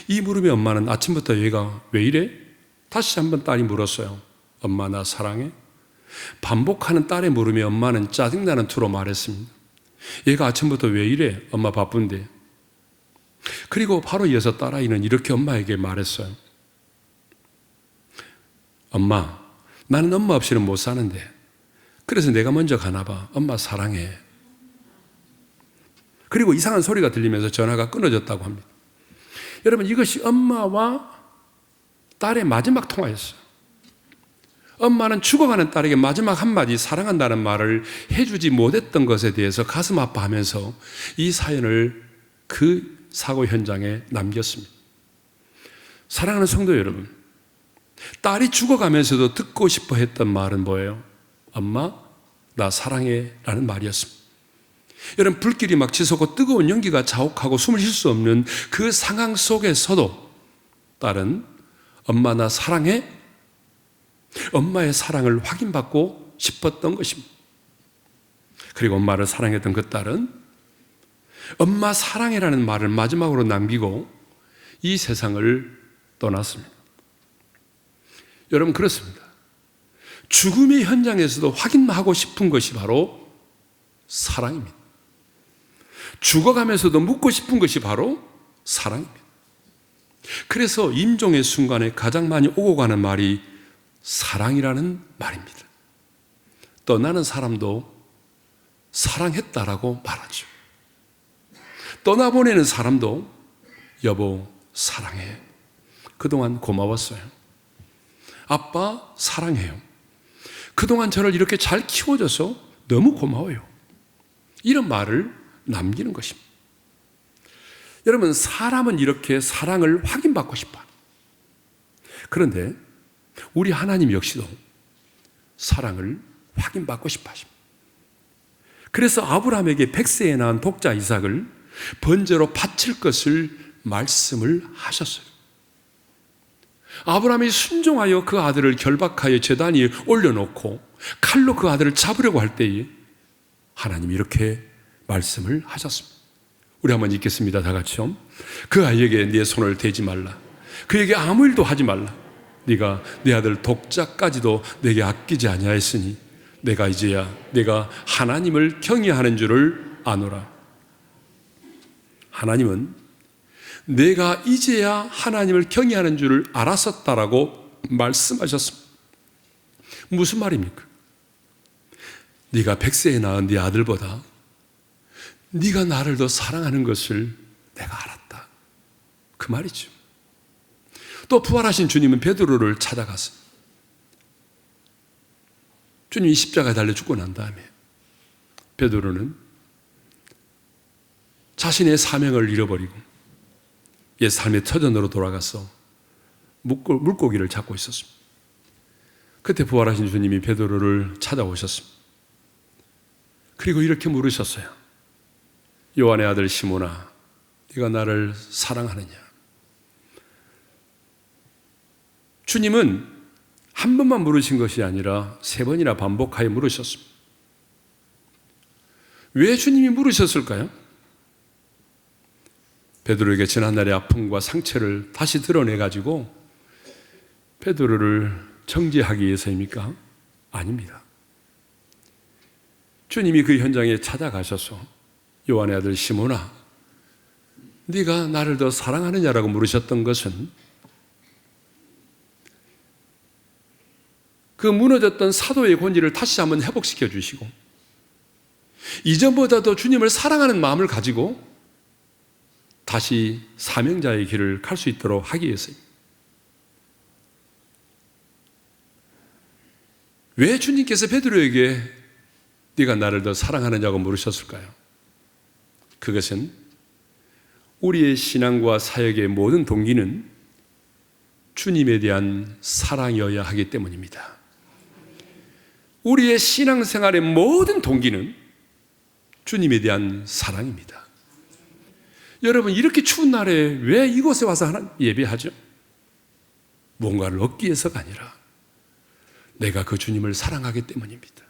이 물음에 엄마는 아침부터 얘가 왜 이래? 다시 한번 딸이 물었어요. 엄마, 나 사랑해? 반복하는 딸의 물음에 엄마는 짜증나는 투로 말했습니다. 얘가 아침부터 왜 이래? 엄마 바쁜데. 그리고 바로 이어서 딸아이는 이렇게 엄마에게 말했어요. 엄마, 나는 엄마 없이는 못 사는데 그래서 내가 먼저 가나 봐. 엄마 사랑해. 그리고 이상한 소리가 들리면서 전화가 끊어졌다고 합니다. 여러분, 이것이 엄마와 딸의 마지막 통화였어요. 엄마는 죽어가는 딸에게 마지막 한마디 사랑한다는 말을 해주지 못했던 것에 대해서 가슴 아파하면서 이 사연을 그 사고 현장에 남겼습니다. 사랑하는 성도 여러분, 딸이 죽어가면서도 듣고 싶어 했던 말은 뭐예요? 엄마, 나 사랑해 라는 말이었습니다. 여러분, 불길이 막 치솟고 뜨거운 연기가 자욱하고 숨을 쉴 수 없는 그 상황 속에서도 딸은 엄마, 나 사랑해? 엄마의 사랑을 확인받고 싶었던 것입니다. 그리고 엄마를 사랑했던 그 딸은 엄마 사랑해라는 말을 마지막으로 남기고 이 세상을 떠났습니다. 여러분, 그렇습니다. 죽음의 현장에서도 확인하고 싶은 것이 바로 사랑입니다. 죽어가면서도 묻고 싶은 것이 바로 사랑입니다. 그래서 임종의 순간에 가장 많이 오고 가는 말이 사랑이라는 말입니다. 떠나는 사람도 사랑했다라고 말하죠. 떠나보내는 사람도 여보 사랑해. 그동안 고마웠어요. 아빠 사랑해요. 그동안 저를 이렇게 잘 키워줘서 너무 고마워요. 이런 말을 남기는 것입니다. 여러분, 사람은 이렇게 사랑을 확인받고 싶어요. 그런데 우리 하나님 역시도 사랑을 확인받고 싶어 하십니다. 그래서 아브라함에게 100세에 낳은 독자 이삭을 번제로 바칠 것을 말씀을 하셨어요. 아브라함이 순종하여 그 아들을 결박하여 제단 위에 올려놓고 칼로 그 아들을 잡으려고 할 때에 하나님이 이렇게 말씀을 하셨습니다. 우리 한번 읽겠습니다. 다 같이요. 그 아이에게 네 손을 대지 말라. 그에게 아무 일도 하지 말라. 네가 네 아들 독자까지도 내게 아끼지 아니하였으니 내가 이제야 내가 하나님을 경외하는 줄을 아노라. 하나님은 내가 이제야 하나님을 경외하는 줄을 알았었다라고 말씀하셨습니다. 무슨 말입니까? 네가 100세에 낳은 네 아들보다 네가 나를 더 사랑하는 것을 내가 알았다. 그 말이죠. 또 부활하신 주님은 베드로를 찾아가서 주님이 십자가에 달려 죽고 난 다음에 베드로는 자신의 사명을 잃어버리고 옛 삶의 터전으로 돌아가서 물고기를 잡고 있었습니다. 그때 부활하신 주님이 베드로를 찾아오셨습니다. 그리고 이렇게 물으셨어요. 요한의 아들 시몬아, 네가 나를 사랑하느냐? 주님은 한 번만 물으신 것이 아니라 3번이나 반복하여 물으셨습니다. 왜 주님이 물으셨을까요? 베드로에게 지난날의 아픔과 상처를 다시 드러내가지고 베드로를 정죄하기 위해서입니까? 아닙니다. 주님이 그 현장에 찾아가셔서 요한의 아들 시몬아, 네가 나를 더 사랑하느냐라고 물으셨던 것은 그 무너졌던 사도의 권위를 다시 한번 회복시켜 주시고 이전보다도 주님을 사랑하는 마음을 가지고 다시 사명자의 길을 갈 수 있도록 하기 위해서입니다. 왜 주님께서 베드로에게 네가 나를 더 사랑하느냐고 물으셨을까요? 그것은 우리의 신앙과 사역의 모든 동기는 주님에 대한 사랑이어야 하기 때문입니다. 우리의 신앙생활의 모든 동기는 주님에 대한 사랑입니다. 여러분, 이렇게 추운 날에 왜 이곳에 와서 하나님 예배하죠? 뭔가를 얻기 위해서가 아니라 내가 그 주님을 사랑하기 때문입니다.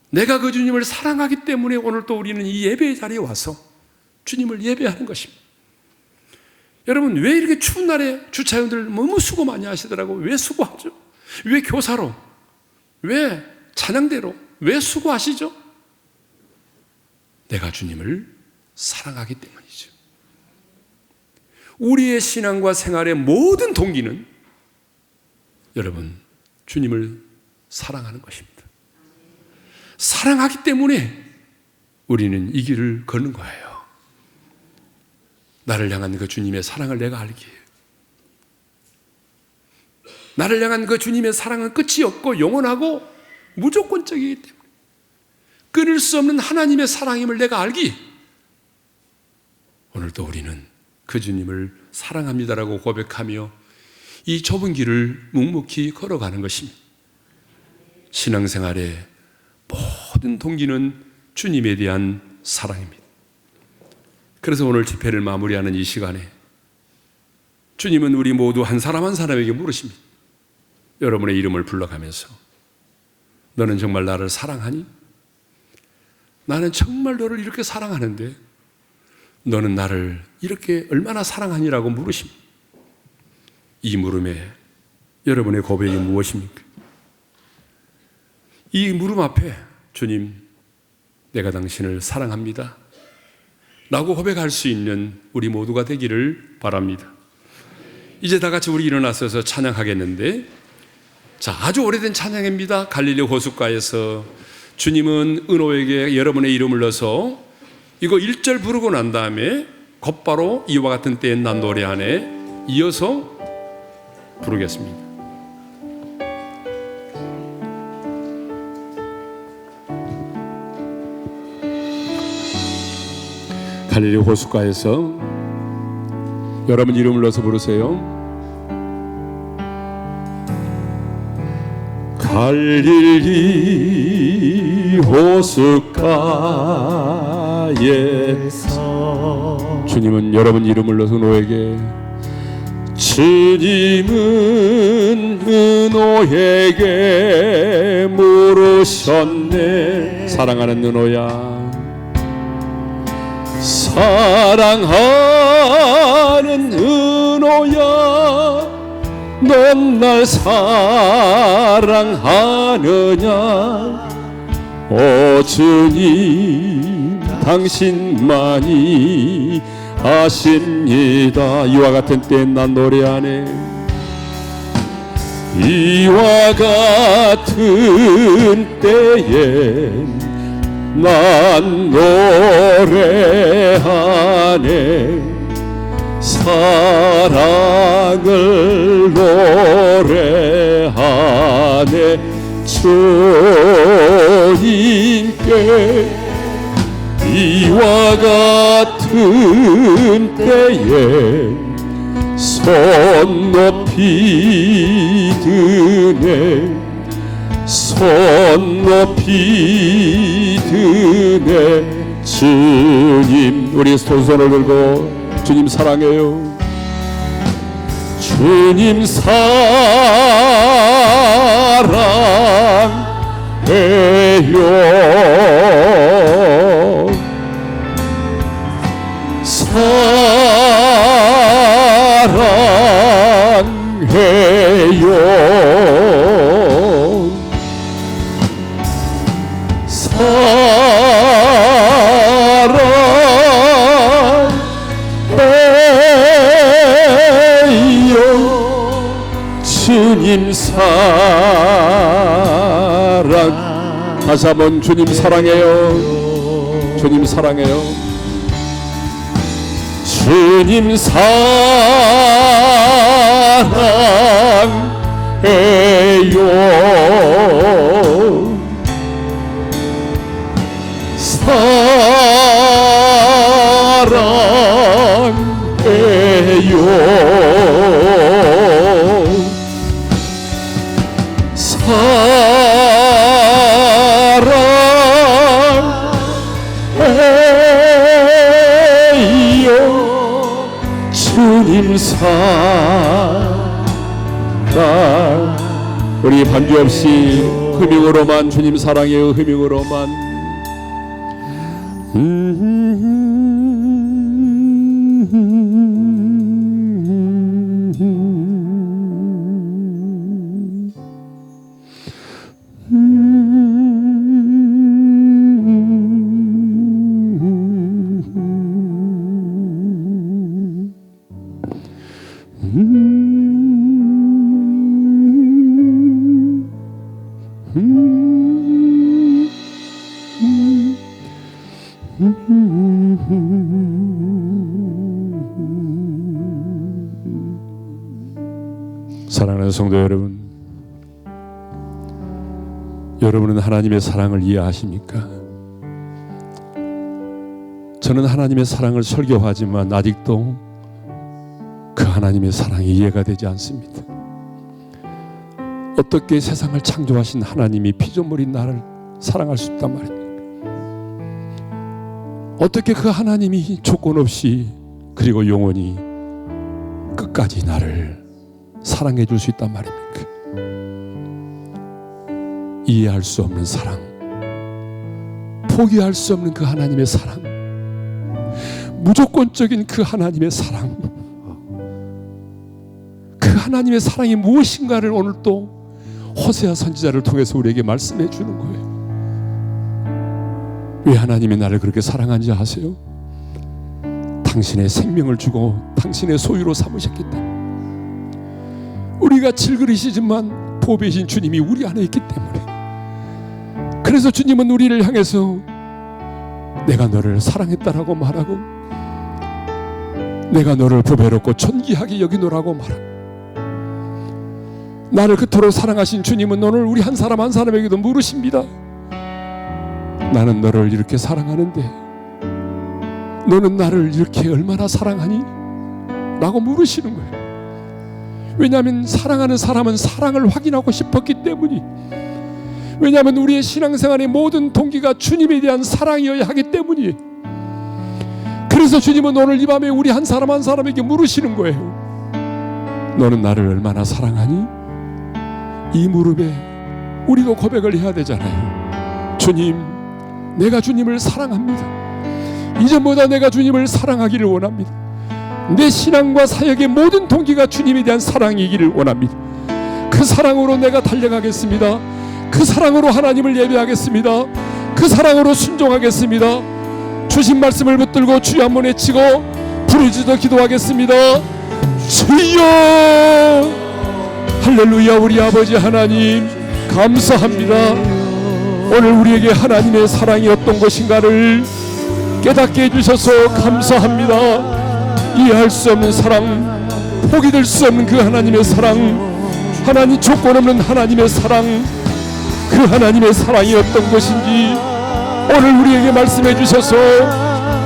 내가 그 주님을 사랑하기 때문에 오늘 또 우리는 이 예배의 자리에 와서 주님을 예배하는 것입니다. 여러분, 왜 이렇게 추운 날에 주차장들 너무 수고 많이 하시더라고요. 왜 수고하죠? 왜 교사로? 왜 찬양대로? 왜 수고하시죠? 내가 주님을 사랑하기 때문이죠. 우리의 신앙과 생활의 모든 동기는 여러분, 주님을 사랑하는 것입니다. 사랑하기 때문에 우리는 이 길을 걷는 거예요. 나를 향한 그 주님의 사랑을 내가 알기에, 나를 향한 그 주님의 사랑은 끝이 없고 영원하고 무조건적이기 때문에 끊을 수 없는 하나님의 사랑임을 내가 알기에 오늘도 우리는 그 주님을 사랑합니다라고 고백하며 이 좁은 길을 묵묵히 걸어가는 것입니다. 신앙생활의 모든 동기는 주님에 대한 사랑입니다. 그래서 오늘 집회를 마무리하는 이 시간에 주님은 우리 모두 한 사람 한 사람에게 물으십니다. 여러분의 이름을 불러가면서 너는 정말 나를 사랑하니? 나는 정말 너를 이렇게 사랑하는데 너는 나를 이렇게 얼마나 사랑하니라고 물으십니다. 이 물음에 여러분의 고백이 무엇입니까? 이 물음 앞에 주님, 내가 당신을 사랑합니다 라고 고백할 수 있는 우리 모두가 되기를 바랍니다. 이제 다 같이 우리 일어나서서 찬양하겠는데, 자, 아주 오래된 찬양입니다. 갈릴리 호숫가에서 주님은 은호에게 여러분의 이름을 넣어서 이거 1절 부르고 난 다음에 곧바로 이와 같은 때엔 난 노래 안에 이어서 부르겠습니다. 갈릴리 호숫가에서 여러분 이름을 넣어서 부르세요. 갈릴리 호숫가에서 주님은 여러분 이름을 넣어서 은호에게, 주님은 은호에게 물으셨네. 사랑하는 은호야, 사랑하는 은호야, 넌 날 사랑하느냐? 오 주님, 당신만이 아십니다. 이와 같은 때엔 난 노래하네. 이와 같은 때엔 난 노래하네. 사랑을 노래하네. 주님께 이와 같은 때에 손 높이 드네. 손 높이 드네. 주님, 우리 손을 들고 주님 사랑해요. 주님 사랑해요. 사랑해요. 사랑해요. 주님 사랑. 다시 한번 주님 사랑해요. 주님 사랑해요. 주님 사랑해요. 사랑해요. 사랑해요. 주님 사랑. 우리 반주 없이 흐명으로만 주님 사랑해요. 흐명으로만. 사랑하는 성도 여러분, 여러분은 하나님의 사랑을 이해하십니까? 저는 하나님의 사랑을 설교하지만 아직도 그 하나님의 사랑이 이해가 되지 않습니다. 어떻게 세상을 창조하신 하나님이 피조물인 나를 사랑할 수 있단 말입니까? 어떻게 그 하나님이 조건 없이 그리고 영원히 끝까지 나를 사랑해 줄 수 있단 말입니까? 이해할 수 없는 사랑, 포기할 수 없는 그 하나님의 사랑, 무조건적인 그 하나님의 사랑, 그 하나님의 사랑이 무엇인가를 오늘 또 호세아 선지자를 통해서 우리에게 말씀해 주는 거예요. 왜 하나님이 나를 그렇게 사랑한지 아세요? 당신의 생명을 주고 당신의 소유로 삼으셨기 때문에. 우리가 질그리시지만 보배신 주님이 우리 안에 있기 때문에. 그래서 주님은 우리를 향해서 내가 너를 사랑했다라고 말하고, 내가 너를 보배롭고 존귀하게 여기노라고 말하고, 나를 그토록 사랑하신 주님은 오늘 우리 한 사람 한 사람에게도 물으십니다. 나는 너를 이렇게 사랑하는데 너는 나를 이렇게 얼마나 사랑하니? 라고 물으시는 거예요. 왜냐하면 사랑하는 사람은 사랑을 확인하고 싶었기 때문이. 왜냐하면 우리의 신앙생활의 모든 동기가 주님에 대한 사랑이어야 하기 때문이. 그래서 주님은 오늘 이 밤에 우리 한 사람 한 사람에게 물으시는 거예요. 너는 나를 얼마나 사랑하니? 이 무릎에 우리도 고백을 해야 되잖아요. 주님, 내가 주님을 사랑합니다. 이전보다 내가 주님을 사랑하기를 원합니다. 내 신앙과 사역의 모든 동기가 주님에 대한 사랑이기를 원합니다. 그 사랑으로 내가 달려가겠습니다. 그 사랑으로 하나님을 예배하겠습니다. 그 사랑으로 순종하겠습니다. 주신 말씀을 붙들고 주여 한번 외치고 부르짖어 기도하겠습니다. 주여! 할렐루야. 우리 아버지 하나님 감사합니다. 오늘 우리에게 하나님의 사랑이 어떤 것인가를 깨닫게 해주셔서 감사합니다. 이해할 수 없는 사랑, 포기될 수 없는 그 하나님의 사랑, 하나님 조건 없는 하나님의 사랑, 그 하나님의 사랑이 어떤 것인지 오늘 우리에게 말씀해 주셔서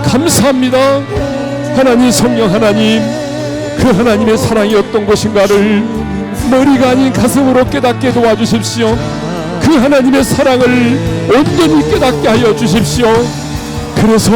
감사합니다. 하나님, 성령 하나님, 그 하나님의 사랑이 어떤 것인가를 머리가 아닌 가슴으로 깨닫게 도와주십시오. 그 하나님의 사랑을 온전히 깨닫게 하여 주십시오. 그 그래서